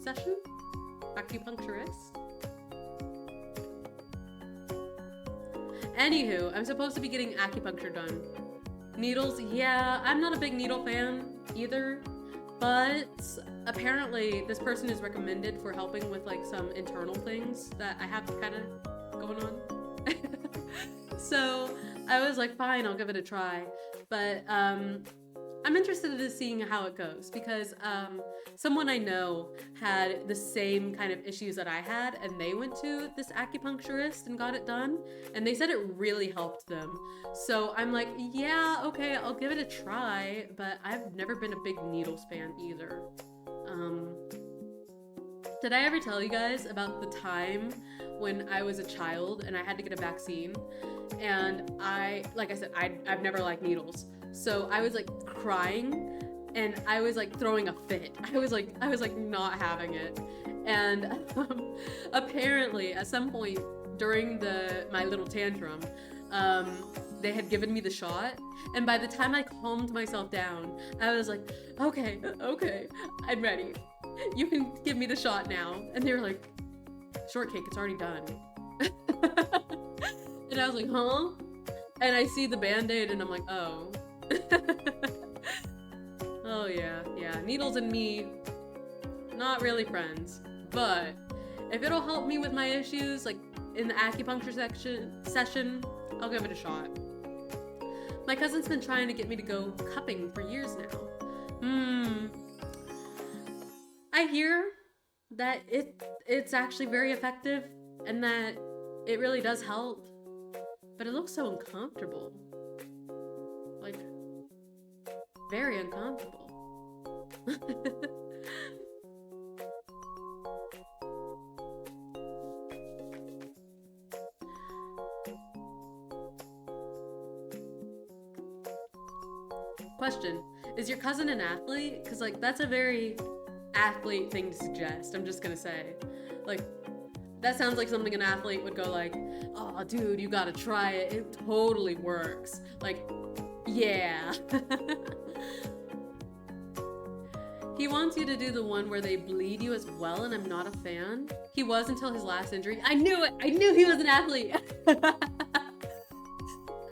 session? Acupuncturist? Anywho, I'm supposed to be getting acupuncture done. Needles, yeah, I'm not a big needle fan either, but apparently this person is recommended for helping with like some internal things that I have kind of going on. So I was like, fine, I'll give it a try. But I'm interested in seeing how it goes because someone I know had the same kind of issues that I had and they went to this acupuncturist and got it done and they said it really helped them. So I'm like, yeah, okay, I'll give it a try, but I've never been a big needles fan either. Did I ever tell you guys about the time when I was a child and I had to get a vaccine? And like I said, I've never liked needles. So I was like crying and I was like throwing a fit. I was like not having it. And apparently at some point during my little tantrum, they had given me the shot. And by the time I calmed myself down, I was like, okay, I'm ready. You can give me the shot now. And they were like, shortcake, it's already done. And I was like, huh? And I see the Band-Aid and I'm like, oh. Oh yeah. Needles and me, not really friends. But if it'll help me with my issues, like in the acupuncture session, I'll give it a shot. My cousin's been trying to get me to go cupping for years now. I hear that it's actually very effective and that it really does help, but it looks so uncomfortable. Like, very uncomfortable. Question, is your cousin an athlete? Because, like, that's a very athlete thing to suggest, I'm just gonna say. Like, that sounds like something an athlete would go like, oh, dude, you gotta try it. It totally works. Like, yeah. He wants you to do the one where they bleed you as well, and I'm not a fan. He was until his last injury. I knew it! I knew he was an athlete!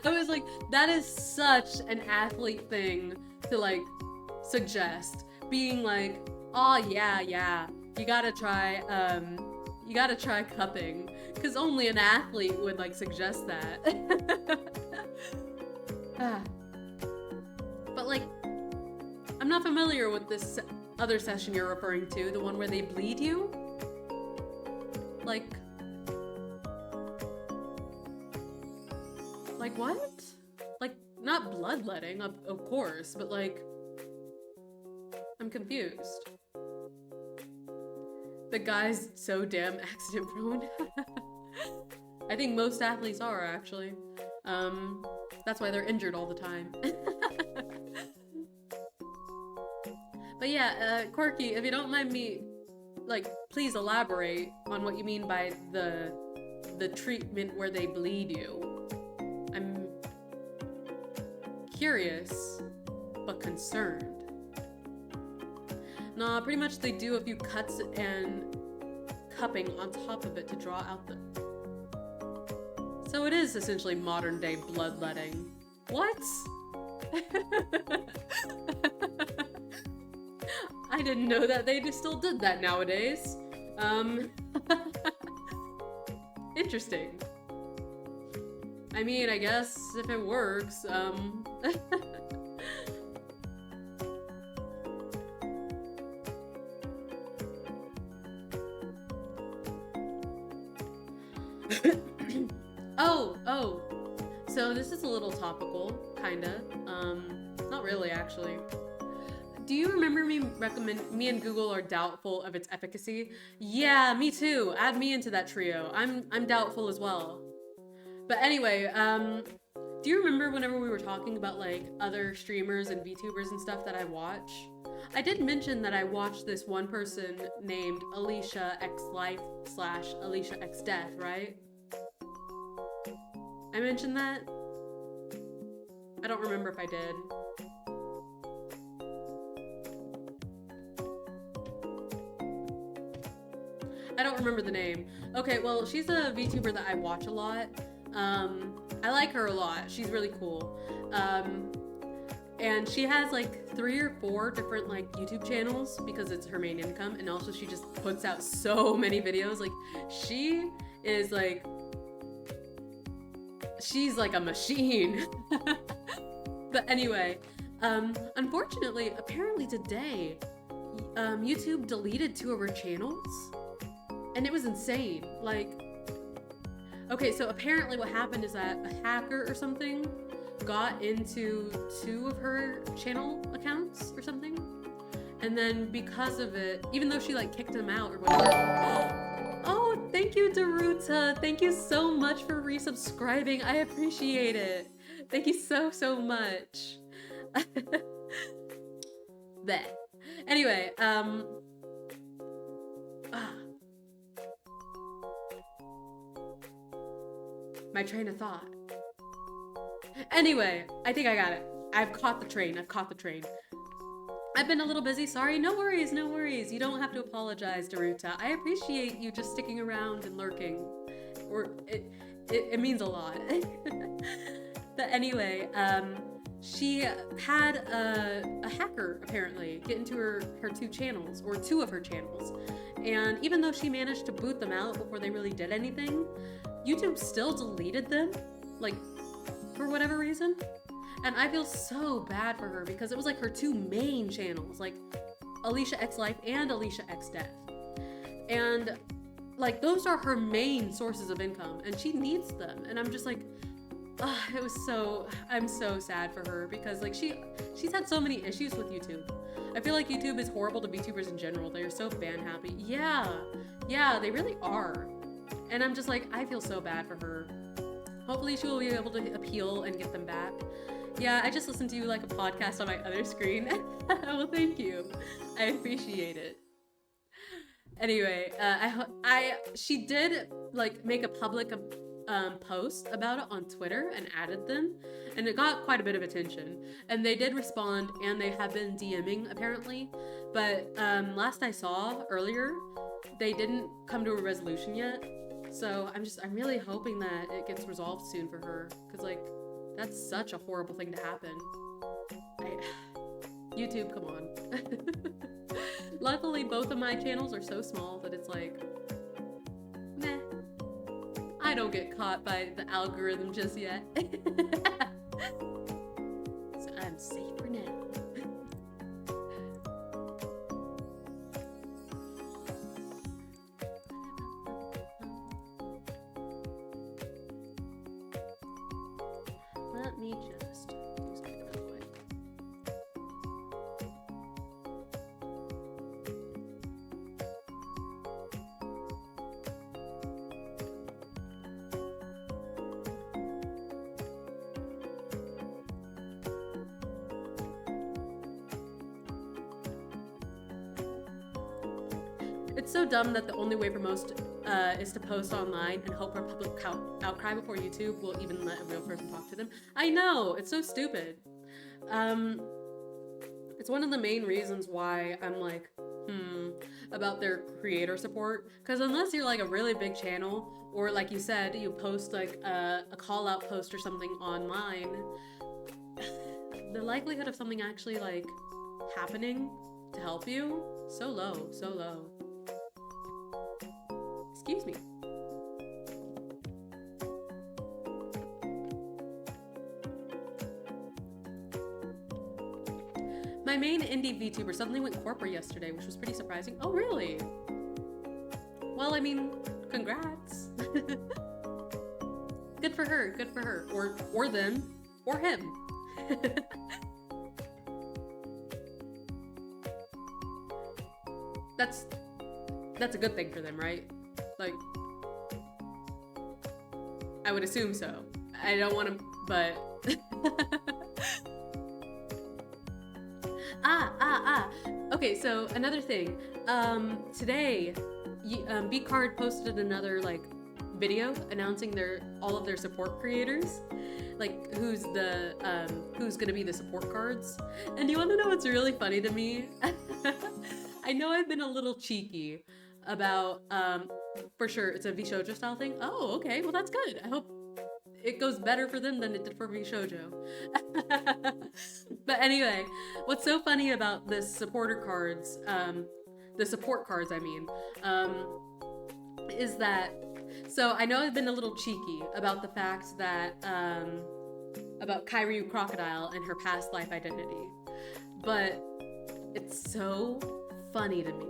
I was like, that is such an athlete thing to, like, suggest. Being like, oh, yeah, you gotta try cupping. Because only an athlete would, like, suggest that. But, like, I'm not familiar with this other session you're referring to, the one where they bleed you. Like what? Like, not bloodletting, of course, but like, I'm confused. The guy's so damn accident prone. I think most athletes are, actually. That's why they're injured all the time. But yeah, Corky, if you don't mind me, like, please elaborate on what you mean by the treatment where they bleed you. I'm curious, but concerned. Nah, pretty much they do a few cuts and cupping on top of it to draw out the... So it is essentially modern day bloodletting. What? I didn't know that they still did that nowadays. Interesting. I mean, I guess if it works, Oh, so this is a little topical, kinda. Not really, actually. Do you remember me and Google are doubtful of its efficacy? Yeah, me too. Add me into that trio. I'm doubtful as well. But anyway, do you remember whenever we were talking about like other streamers and VTubers and stuff that I watch? I did mention that I watched this one person named Alicia X Life / Alicia X Death, right? I mentioned that? I don't remember if I did. I don't remember the name. Okay, well, she's a VTuber that I watch a lot. I like her a lot. She's really cool. And she has like 3 or 4 different like YouTube channels because it's her main income, and also she just puts out so many videos. Like, she is like, she's like a machine. But anyway, unfortunately, apparently today, YouTube deleted 2 of her channels. And it was insane. Like, okay, so apparently what happened is that a hacker or something got into 2 of her channel accounts or something. And then because of it, even though she like kicked him out or whatever. Oh, thank you, Daruta. Thank you so much for resubscribing. I appreciate it. Thank you so, so much. That. Anyway, my train of thought. Anyway, I think I got it. I've caught the train. I've been a little busy. Sorry. No worries. You don't have to apologize, Daruta. I appreciate you just sticking around and lurking. Or it means a lot. But anyway, she had a hacker apparently get into her 2 channels, or 2 of her channels. And even though she managed to boot them out before they really did anything, YouTube still deleted them, like, for whatever reason. And I feel so bad for her because it was like her 2 main channels. Like, Alicia X Life and Alicia X Death. And like those are her main sources of income and she needs them. And I'm just like, I'm so sad for her because like she's had so many issues with YouTube. I feel like YouTube is horrible to VTubers in general. They are so fan happy. Yeah, they really are. And I'm just like, I feel so bad for her. Hopefully she will be able to appeal and get them back. Yeah, I just listened to like a podcast on my other screen. Well, thank you. I appreciate it. Anyway, she did like make a public post about it on Twitter and added them, and it got quite a bit of attention. And they did respond, and they have been DMing apparently. But last I saw earlier, they didn't come to a resolution yet. So I'm really hoping that it gets resolved soon for her, because like that's such a horrible thing to happen. YouTube, come on. Luckily, both of my channels are so small that it's like, meh. I don't get caught by the algorithm just yet. So I'm safe for now. Let me just do something real quick. It's so dumb that the only way for most is to post online and hope for public outcry before YouTube will even let a real person talk to them. I know, it's so stupid. It's one of the main reasons why I'm like, about their creator support. Because unless you're like a really big channel, or like you said, you post like a call out post or something online, the likelihood of something actually like happening to help you, so low, so low. Excuse me. My main indie VTuber suddenly went corporate yesterday, which was pretty surprising. Oh, really? Well, I mean, congrats. Good for her, good for her. Or them, or him. That's a good thing for them, right? Like, I would assume so. I don't want to, but... Okay, so another thing. Today, B-Card posted another, like, video announcing all of their support creators. Like, who's gonna be the support cards. And you wanna know what's really funny to me? I know I've been a little cheeky about, for sure, it's a VShojo style thing. Oh, okay, well that's good. I hope it goes better for them than it did for VShojo. But anyway, what's so funny about the supporter cards, the support cards, I mean, is that, so I know I've been a little cheeky about the fact that, about Kairyu Crocodile and her past life identity, but it's so funny to me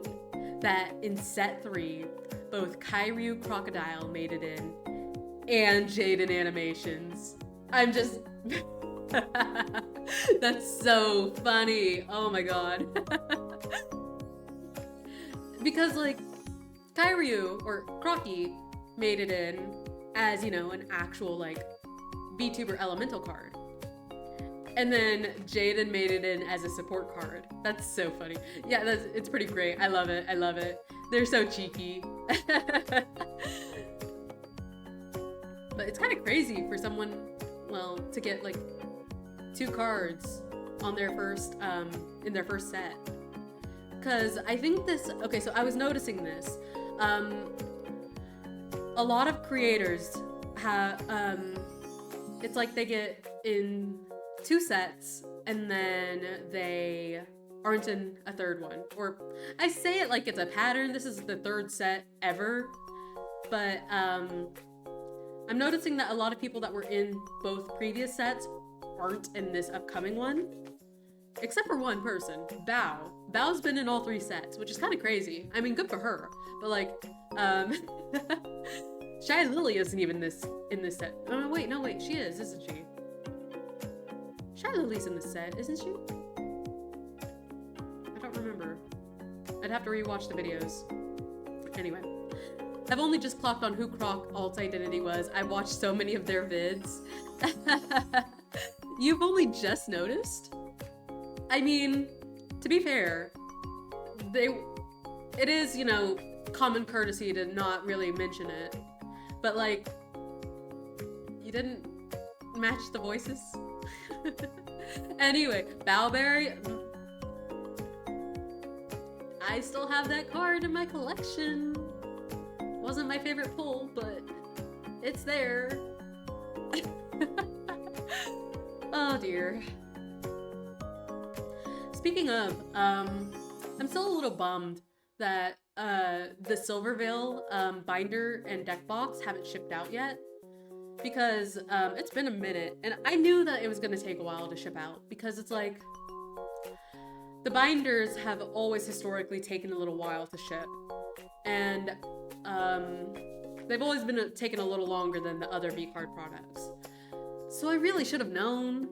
that in set 3, both Kairyu Crocodile made it in and Jaden Animations. I'm just... That's so funny. Oh my god. Because like, Kairyu, or Crocky, made it in as, you know, an actual like VTuber elemental card. And then Jaden made it in as a support card. That's so funny. Yeah, it's pretty great. I love it. I love it. They're so cheeky. But it's kind of crazy for someone, well, to get like 2 cards on their first, in their first set. Cause I think this, okay, so I was noticing this. A lot of creators have, it's like they get in 2 sets and then they aren't in a 3rd one. Or I say it like it's a pattern. This is the 3rd set ever. But I'm noticing that a lot of people that were in both previous sets aren't in this upcoming one. Except for one person, Bao. Bao's been in all 3 sets, which is kind of crazy. I mean, good for her. But like, Shy Lily isn't even in this set. Oh, no, wait, she is, isn't she? Shy Lily's in this set, isn't she? I don't remember. I'd have to rewatch the videos. Anyway, I've only just clocked on who Croc alt identity was. I watched so many of their vids. You've only just noticed? I mean, to be fair, it is, you know, common courtesy to not really mention it. But like, you didn't match the voices? Anyway, Bowberry. I still have that card in my collection. Wasn't my favorite pull, but it's there. Oh dear. Speaking of, I'm still a little bummed that the Silverveil binder and deck box haven't shipped out yet, because it's been a minute, and I knew that it was going to take a while to ship out, because it's like, the binders have always historically taken a little while to ship, and they've always been taking a little longer than the other V-Card products. So I really should have known,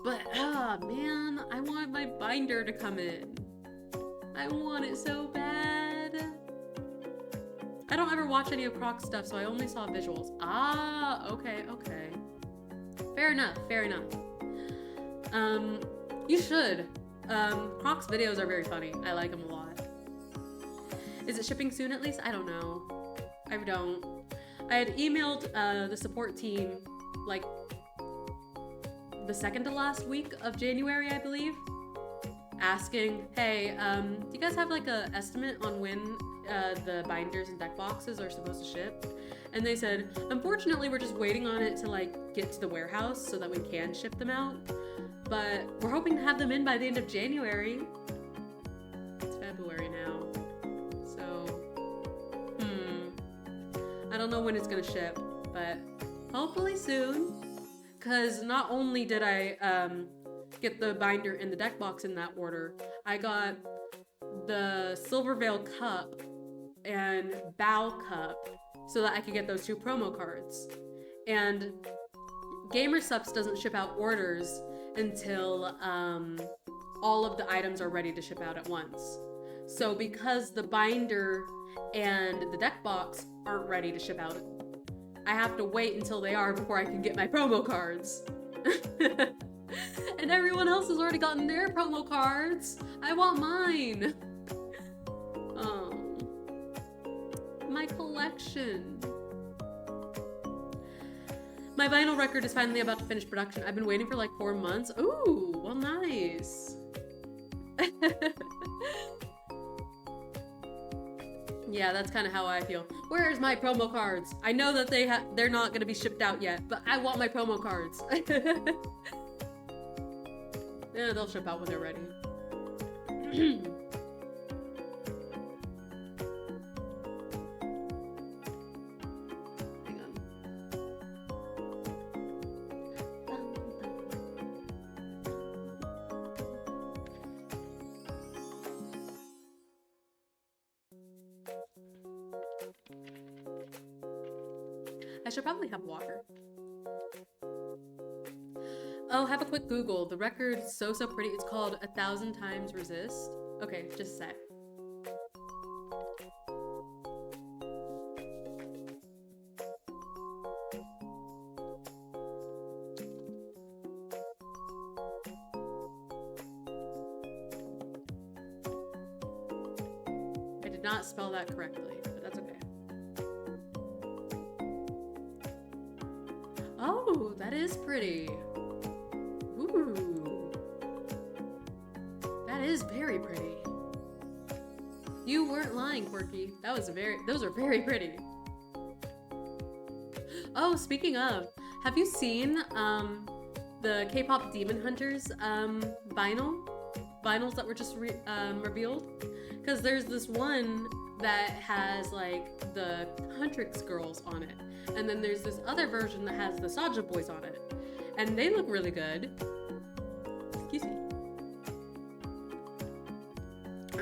but man, I want my binder to come in. I want it so bad. I don't ever watch any of Croc's stuff, so I only saw visuals. Ah, okay. Fair enough. You should. Croc's videos are very funny. I like them a lot. Is it shipping soon at least? I don't know. I don't. I had emailed the support team like the second to last week of January, I believe, asking, hey, do you guys have like a estimate on when the binders and deck boxes are supposed to ship? And they said, unfortunately, we're just waiting on it to like get to the warehouse so that we can ship them out. But we're hoping to have them in by the end of January. It's February now. So, I don't know when it's gonna ship, but hopefully soon. Cause not only did I get the binder and the deck box in that order, I got the Silverveil cup and Bow cup so that I could get those 2 promo cards. And GamerSupps doesn't ship out orders until all of the items are ready to ship out at once. So because the binder and the deck box aren't ready to ship out, I have to wait until they are before I can get my promo cards. And everyone else has already gotten their promo cards. I want mine. Oh, my collection. My vinyl record is finally about to finish production. I've been waiting for like 4 months. Ooh, well, nice. Yeah, that's kind of how I feel. Where's my promo cards? I know that they're not going to be shipped out yet, but I want my promo cards. Yeah, they'll ship out when they're ready. Hang on. I should probably have water. Oh, have a quick Google. The record's so pretty. It's called 1,000 Times Resist. Okay, just a sec. I did not spell that correctly, but that's okay. Oh, that is pretty. Ooh. That is very pretty. You weren't lying, Quirky. Those are very pretty. Oh, speaking of, have you seen the K-pop Demon Hunters vinyls that were just revealed? Because there's this one that has like the Huntrix girls on it, and then there's this other version that has the Saja boys on it, and they look really good. Excuse me.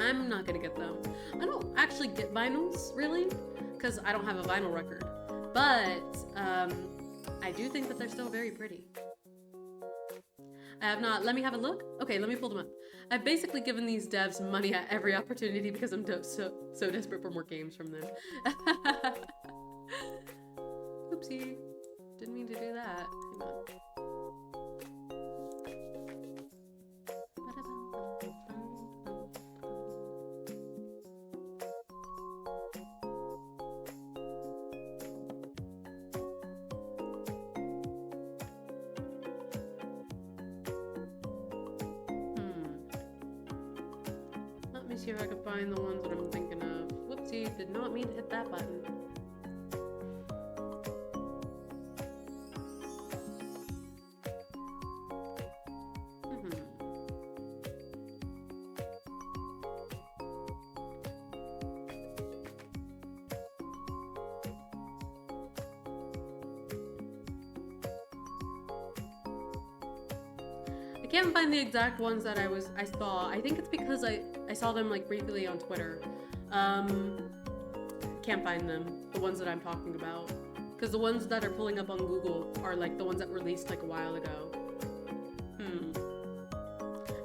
I'm not gonna get them. I don't actually get vinyls, really, because I don't have a vinyl record. But I do think that they're still very pretty. I have not. Let me have a look. Okay, let me pull them up. I've basically given these devs money at every opportunity because I'm so desperate for more games from them. Oopsie. Didn't mean to do that. Hang on. Let me see if I can find the ones that I'm thinking of. Whoopsie, did not mean to hit that button. I can't find the exact ones that I saw. I think it's because I saw them like briefly on Twitter. Can't find them, the ones that I'm talking about. Because the ones that are pulling up on Google are like the ones that were released like a while ago.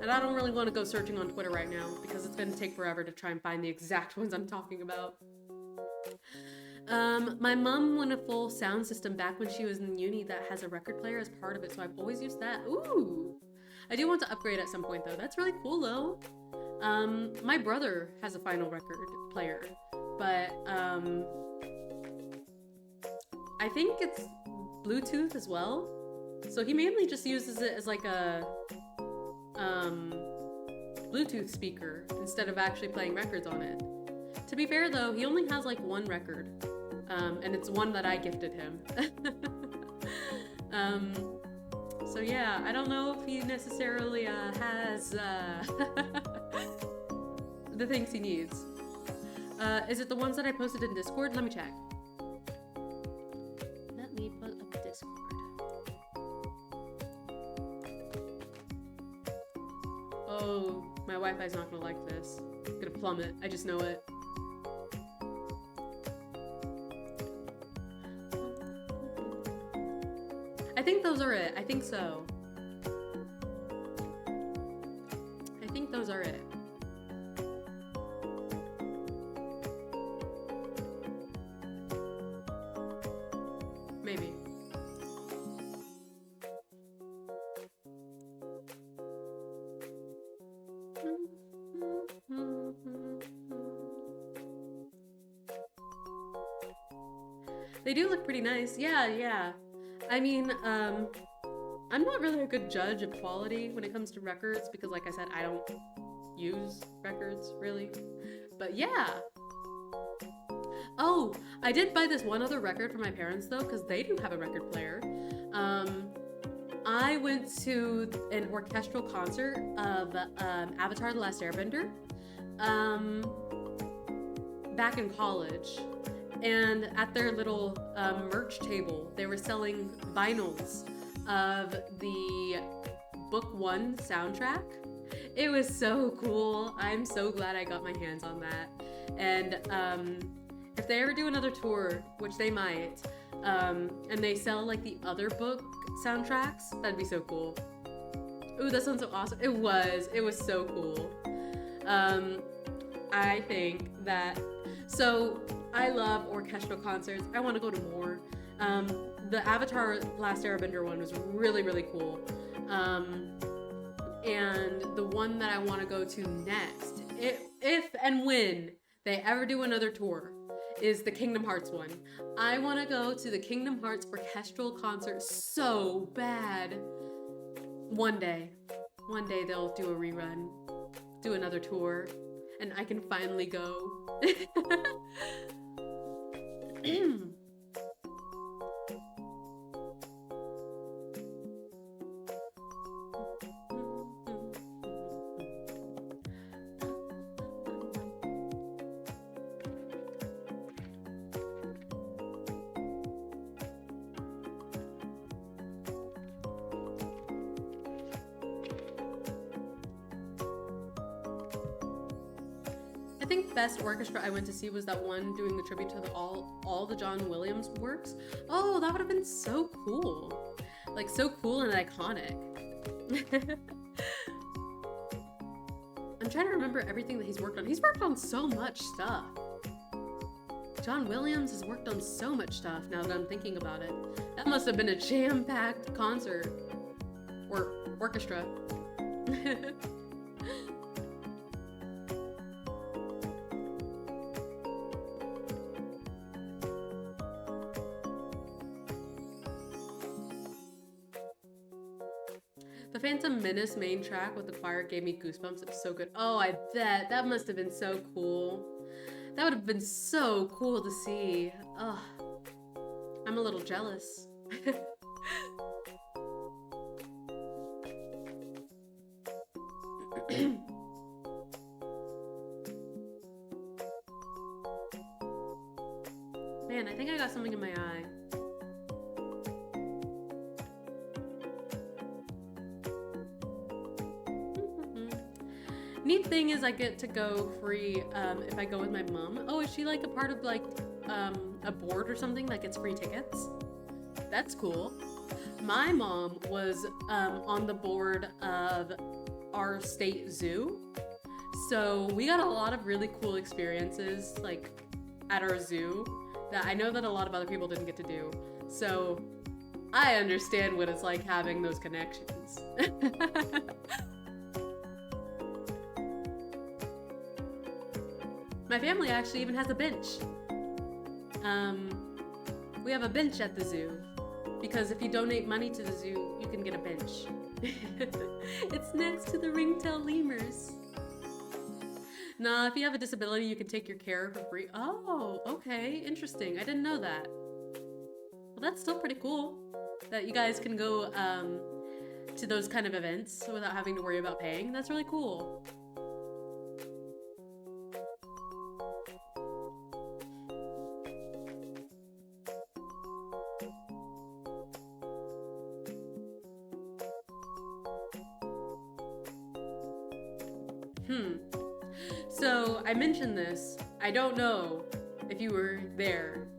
And I don't really want to go searching on Twitter right now because it's gonna take forever to try and find the exact ones I'm talking about. My mom won a full sound system back when she was in uni that has a record player as part of it, so I've always used that. Ooh! I do want to upgrade at some point though. That's really cool though. My brother has a vinyl record player, but I think it's Bluetooth as well. So he mainly just uses it as like a Bluetooth speaker instead of actually playing records on it. To be fair though, he only has like one record, and it's one that I gifted him. So yeah, I don't know if he necessarily has the things he needs. Is it the ones that I posted in Discord? Let me check. Let me pull up Discord. Oh, my Wi-Fi's not gonna like this. It's gonna plummet. I just know it. I think those are it. I think so. I think those are it. Maybe. They do look pretty nice. Yeah, yeah. I mean, I'm not really a good judge of quality when it comes to records because, like I said, I don't use records, really. But yeah. Oh, I did buy this one other record for my parents, though, because they do have a record player. I went to an orchestral concert of Avatar: The Last Airbender back in college. And at their little merch table, they were selling vinyls of the Book 1 soundtrack. It was so cool. I'm so glad I got my hands on that. And if they ever do another tour, which they might, and they sell like the other book soundtracks, that'd be so cool. Ooh, that sounds so awesome. It was so cool. I think that, so I love orchestral concerts. I want to go to more. The Avatar Last Airbender one was really, really cool. And the one that I want to go to next, if and when they ever do another tour, is the Kingdom Hearts one. I want to go to the Kingdom Hearts orchestral concert so bad. One day they'll do a rerun, do another tour, and I can finally go. think best orchestra I went to see was that one doing the tribute to all the John Williams works. Oh, that would have been so cool. Like, so cool and iconic. I'm trying to remember everything that he's worked on. He's worked on so much stuff. John Williams has worked on so much stuff now that I'm thinking about it. That must have been a jam-packed concert. Or orchestra. The Phantom Menace main track with the choir gave me goosebumps. It was so good. Oh, I bet. That must have been so cool. That would have been so cool to see. Ugh. I'm a little jealous. Man, I think I got something in my eye. Neat thing is I get to go free if I go with my mom. Oh, is she like a part of like a board or something that gets free tickets? That's cool. My mom was on the board of our state zoo. So we got a lot of really cool experiences like at our zoo that I know that a lot of other people didn't get to do. So I understand what it's like having those connections. My family actually even has a bench. We have a bench at the zoo because if you donate money to the zoo, you can get a bench. It's next to the ringtail lemurs. Nah, if you have a disability, you can take your care for free. Oh, okay, interesting. I didn't know that. Well, that's still pretty cool that you guys can go to those kind of events without having to worry about paying. That's really cool. So I mentioned this, I don't know if you were there,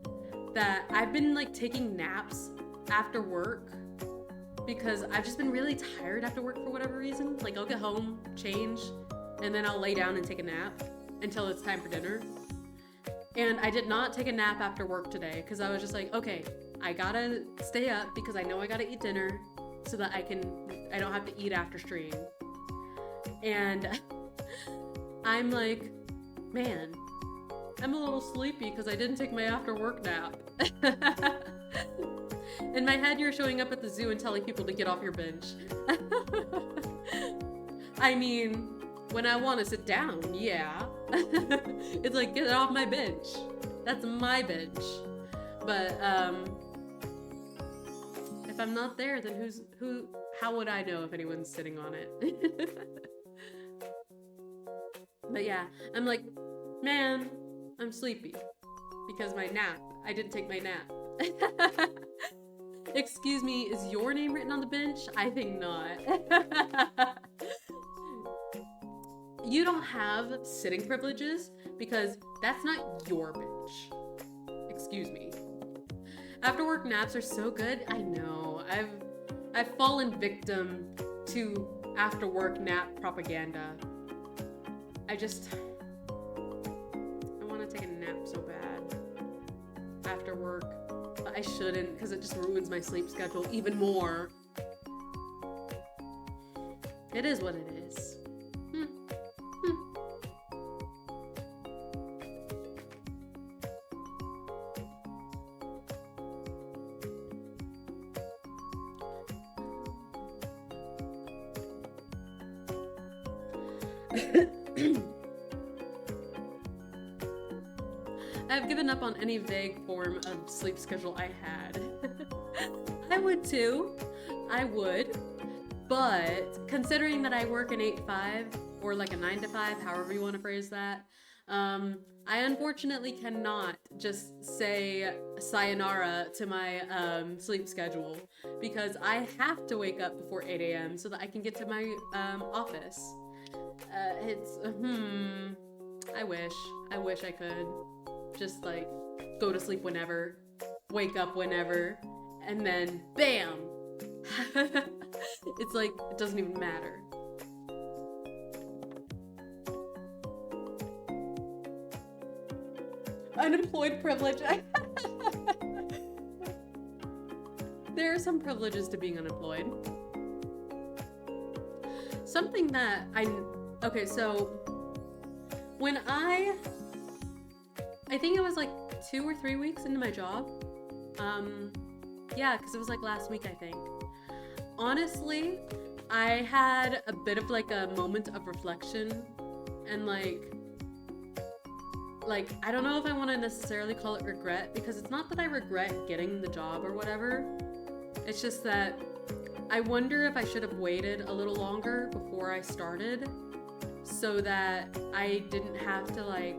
that I've been like taking naps after work because I've just been really tired after work for whatever reason. Like I'll get home, change, and then I'll lay down and take a nap until it's time for dinner. And I did not take a nap after work today because I was just like, okay, I gotta stay up because I know I gotta eat dinner so that I don't have to eat after stream. And I'm like, man, I'm a little sleepy because I didn't take my after work nap. In my head, you're showing up at the zoo and telling people to get off your bench. I mean, when I want to sit down, yeah. It's like, get off my bench. That's my bench. But if I'm not there, then how would I know if anyone's sitting on it? But yeah, I'm like, man, I'm sleepy because I didn't take my nap. Excuse me, is your name written on the bench? I think not. You don't have sitting privileges because that's not your bench. Excuse me. After work naps are so good. I know. I've fallen victim to after work nap propaganda. I want to take a nap so bad after work, but I shouldn't because it just ruins my sleep schedule even more. It is what it is. I've given up on any vague form of sleep schedule I had. I would too. I would. But considering that I work an 8-5 or like a 9-5, however you want to phrase that, I unfortunately cannot just say sayonara to my sleep schedule because I have to wake up before 8 a.m. so that I can get to my office. I wish I could just like go to sleep whenever, wake up whenever, and then bam. It's like it doesn't even matter. Unemployed privilege. There are some privileges to being unemployed. Something that okay, so when I think it was like 2 or 3 weeks into my job. Yeah, because it was like last week, I think. Honestly, I had a bit of like a moment of reflection and like I don't know if I want to necessarily call it regret, because it's not that I regret getting the job or whatever. It's just that I wonder if I should have waited a little longer before I started so that I didn't have to like,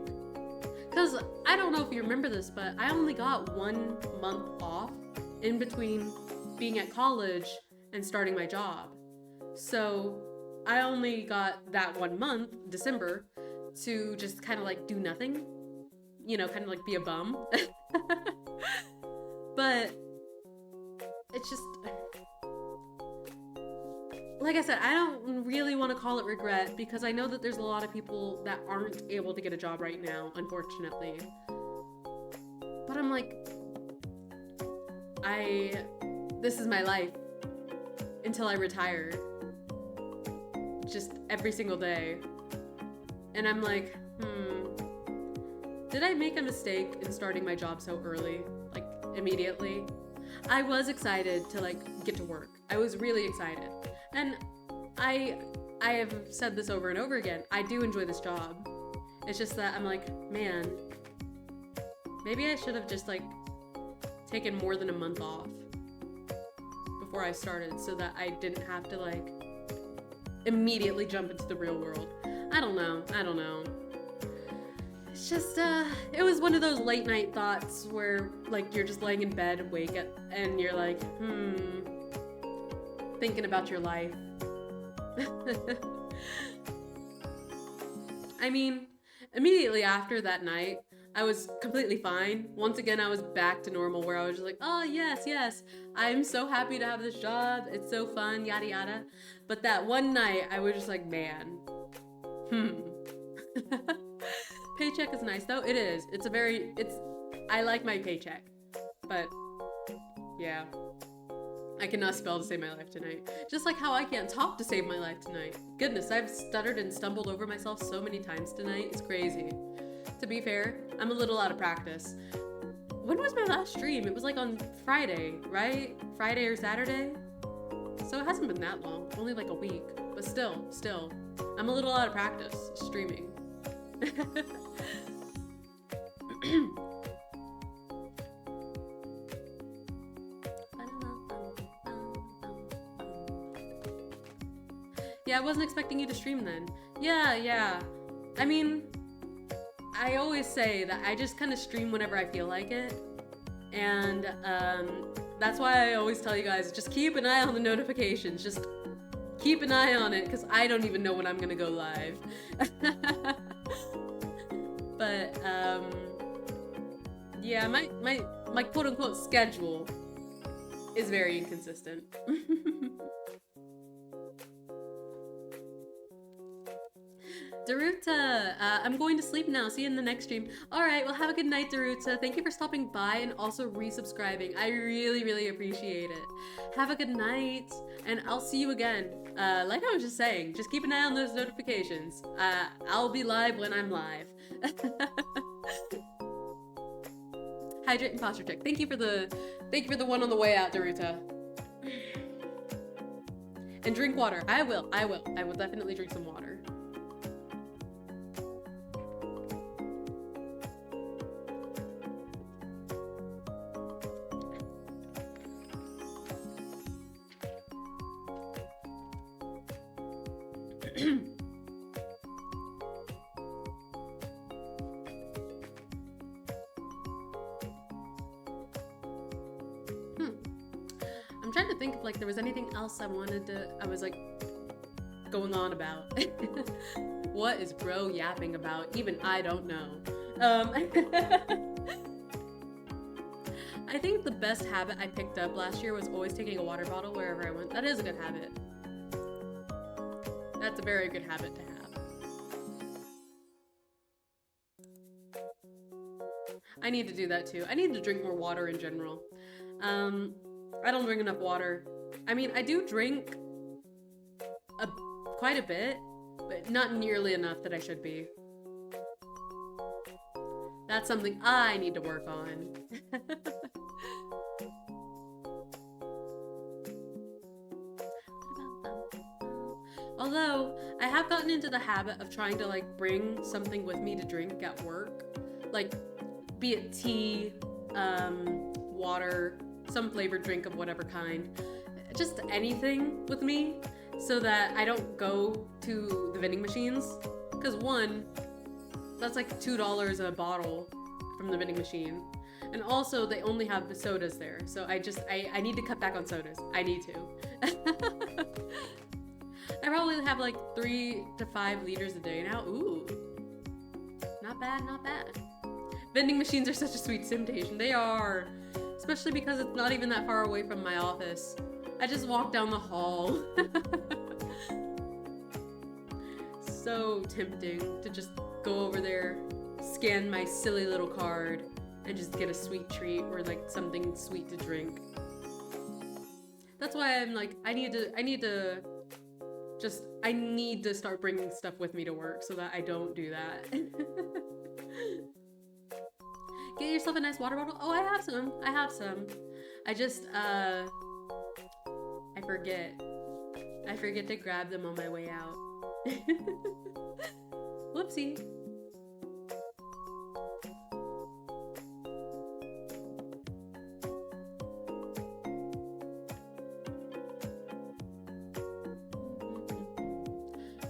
because I don't know if you remember this, but I only got 1 month off in between being at college and starting my job. So I only got that 1 month, December, to just kind of like do nothing, you know, kind of like be a bum. But it's just, like I said, I don't really want to call it regret, because I know that there's a lot of people that aren't able to get a job right now, unfortunately. But I'm like, this is my life until I retire. Just every single day. And I'm like, did I make a mistake in starting my job so early? Like, immediately? I was excited to like get to work. I was really excited. And I have said this over and over again. I do enjoy this job. It's just that I'm like, man, maybe I should have just like taken more than a month off before I started so that I didn't have to like immediately jump into the real world. I don't know. It's just, it was one of those late night thoughts where like you're just laying in bed awake and you're like, thinking about your life. I mean, immediately after that night, I was completely fine. Once again, I was back to normal, where I was just like, oh, yes, I'm so happy to have this job. It's so fun, yada, yada. But that one night, I was just like, man, Paycheck is nice, though. It is. I like my paycheck. But, yeah. I cannot spell to save my life tonight. Just like how I can't talk to save my life tonight. Goodness, I've stuttered and stumbled over myself so many times tonight. It's crazy. To be fair, I'm a little out of practice. When was my last stream? It was like on Friday, right? Friday or Saturday? So it hasn't been that long. Only like a week. But still. I'm a little out of practice streaming. Yeah, I wasn't expecting you to stream then. Yeah. I mean, I always say that I just kind of stream whenever I feel like it. And that's why I always tell you guys, just keep an eye on the notifications. Just keep an eye on it, because I don't even know when I'm gonna go live. But, yeah, my quote-unquote schedule is very inconsistent. Daruta, I'm going to sleep now. See you in the next stream. Alright, well have a good night, Daruta. Thank you for stopping by and also resubscribing. I really appreciate it. Have a good night, and I'll see you again. Like I was just saying, just keep an eye on those notifications. I'll be live when I'm live. Hydrate and posture check. Thank you for the one on the way out, Daruta. And drink water. I will definitely drink some water. I'm trying to think if like there was anything else I was like going on about? What is bro yapping about? Even I don't know. I think the best habit I picked up last year was always taking a water bottle wherever I went. That is a good habit. That's a very good habit to have. I need to do that too. I need to drink more water in general. I don't drink enough water. I mean, I do drink quite a bit, but not nearly enough that I should be. That's something I need to work on. Although, I have gotten into the habit of trying to like bring something with me to drink at work. Like, be it tea, water, some flavored drink of whatever kind. Just anything with me so that I don't go to the vending machines. Because one, that's like $2 a bottle from the vending machine. And also they only have the sodas there. So I need to cut back on sodas. I need to. I probably have like 3 to 5 liters a day now. Ooh. Not bad, not bad. Vending machines are such a sweet temptation. They are. Especially because it's not even that far away from my office. I just walk down the hall. So tempting to just go over there, scan my silly little card, and just get a sweet treat or like something sweet to drink. That's why I'm like, I need to start bringing stuff with me to work so that I don't do that. Get yourself a nice water bottle. Oh, I have some. I just, I forget. I forget to grab them on my way out. Whoopsie.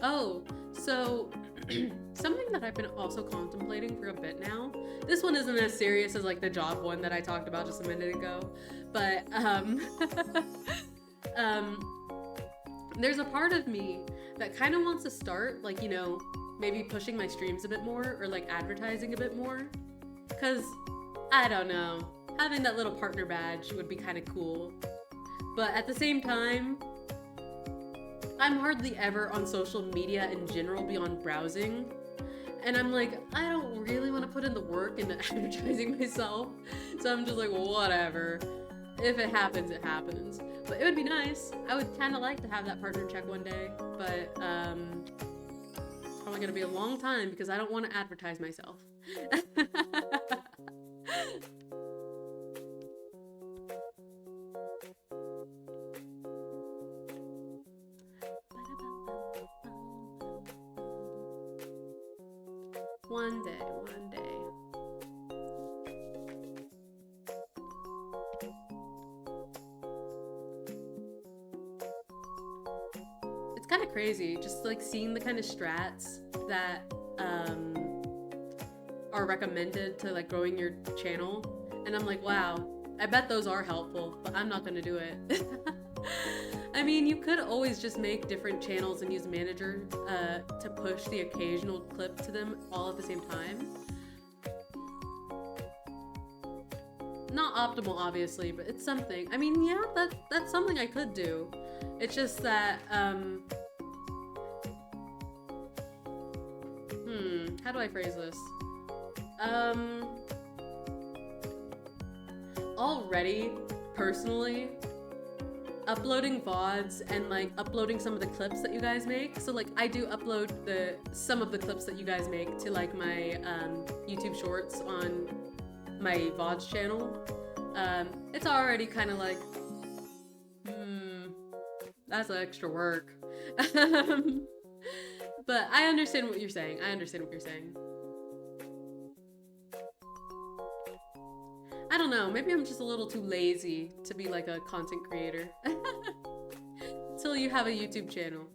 Oh, so something that I've been also contemplating for a bit now. This one isn't as serious as like the job one that I talked about just a minute ago, but there's a part of me that kind of wants to start like, you know, maybe pushing my streams a bit more or like advertising a bit more. Cause I don't know, having that little partner badge would be kind of cool. But at the same time, I'm hardly ever on social media in general beyond browsing. And I'm like, I don't really want to put in the work into advertising myself. So I'm just like, whatever. If it happens, it happens. But it would be nice. I would kind of like to have that partner check one day. But it's probably going to be a long time because I don't want to advertise myself. One day. It's kind of crazy, just like seeing the kind of strats that are recommended to like growing your channel. And I'm like, wow, I bet those are helpful, but I'm not gonna do it. I mean, you could always just make different channels and use Manager to push the occasional clip to them all at the same time. Not optimal, obviously, but it's something. I mean, yeah, that's something I could do. It's just that, how do I phrase this? Already, personally, uploading VODs and like uploading some of the clips that you guys make. So like I do upload some of the clips that you guys make to like my YouTube shorts on my VODs channel. It's already kind of like, that's extra work. But I understand what you're saying. I don't know, maybe I'm just a little too lazy to be like a content creator. Till you have a YouTube channel.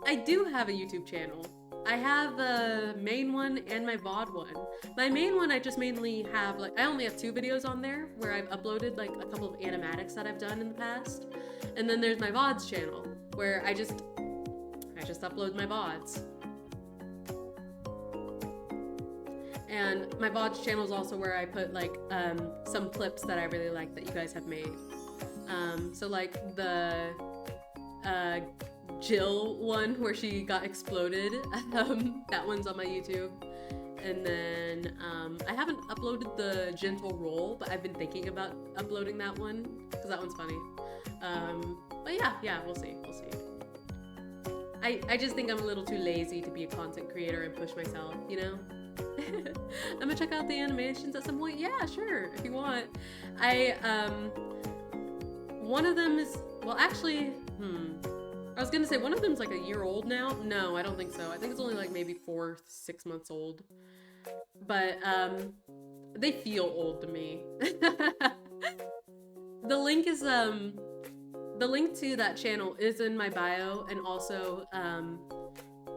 I do have a YouTube channel. I have the main one and my VOD one. My main one I just mainly have like, I only have 2 videos on there where I've uploaded like a couple of animatics that I've done in the past. And then there's my VODs channel where I just I just upload my VODs. And my VODs channel is also where I put like some clips that I really like that you guys have made. So like the Jill one where she got exploded, that one's on my YouTube. And then I haven't uploaded the gentle roll, but I've been thinking about uploading that one because that one's funny. But yeah, we'll see. I just think I'm a little too lazy to be a content creator and push myself, you know? I'm gonna check out the animations at some point. Yeah, sure, if you want. One of them is, well, actually, I was gonna say one of them's like a year old now. No, I don't think so. I think it's only like maybe 4-6 months old. But they feel old to me. The link is the link to that channel is in my bio and also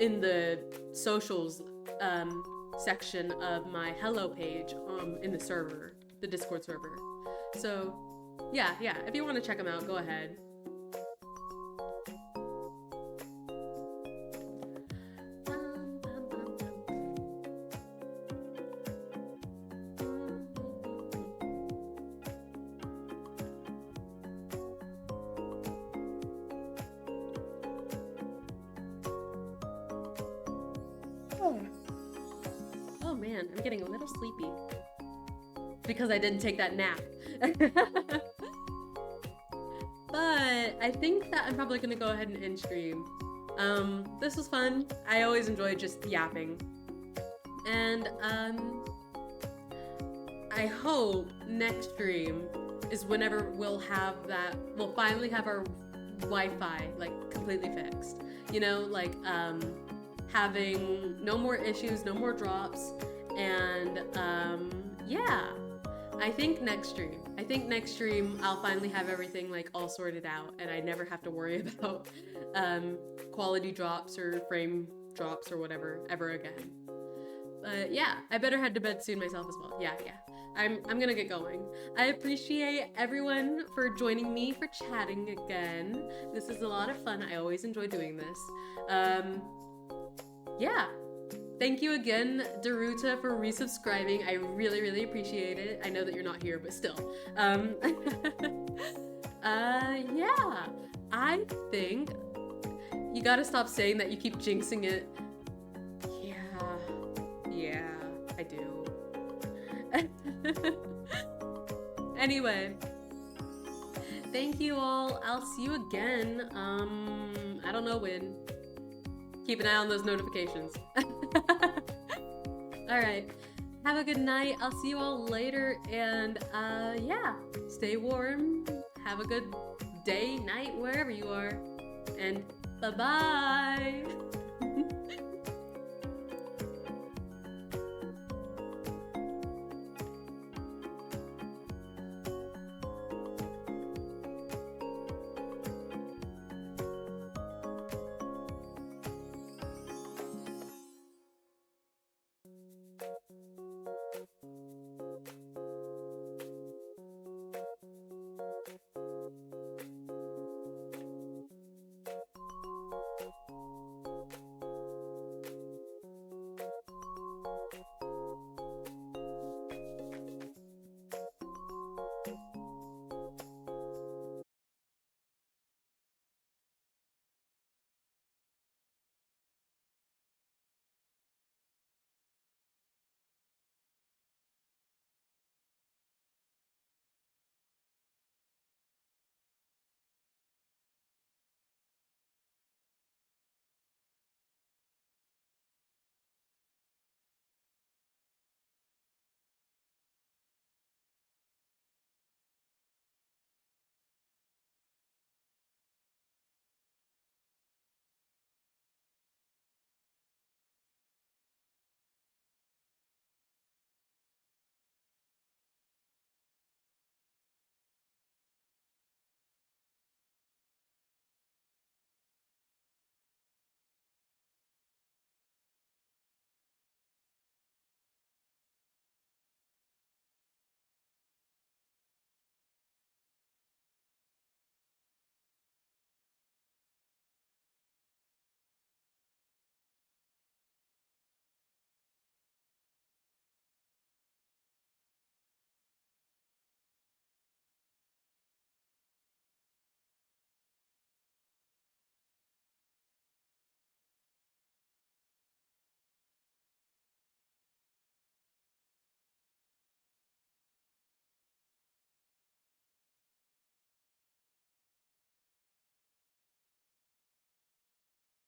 in the socials section of my hello page in the server, the Discord server. So yeah, if you want to check them out, go ahead. Oh man, I'm getting a little sleepy because I didn't take that nap. But I think that I'm probably gonna go ahead and end stream. This was fun. I always enjoy just yapping. And I hope next stream is whenever we'll finally have our Wi-Fi like completely fixed. You know, like having no more issues, no more drops, and yeah, I think next stream I'll finally have everything like all sorted out and I never have to worry about quality drops or frame drops or whatever ever again. But yeah, I better head to bed soon myself as well. Yeah, I'm gonna get going. I appreciate everyone for joining me for chatting again. This is a lot of fun. I always enjoy doing this. Yeah. Thank you again, Daruta, for resubscribing. I really, really appreciate it. I know that you're not here, but still. Yeah. I think you gotta stop saying that you keep jinxing it. Yeah, I do. Anyway. Thank you all. I'll see you again. I don't know when. Keep an eye on those notifications. Alright. Have a good night. I'll see you all later. And yeah. Stay warm. Have a good day, night, wherever you are. And bye-bye.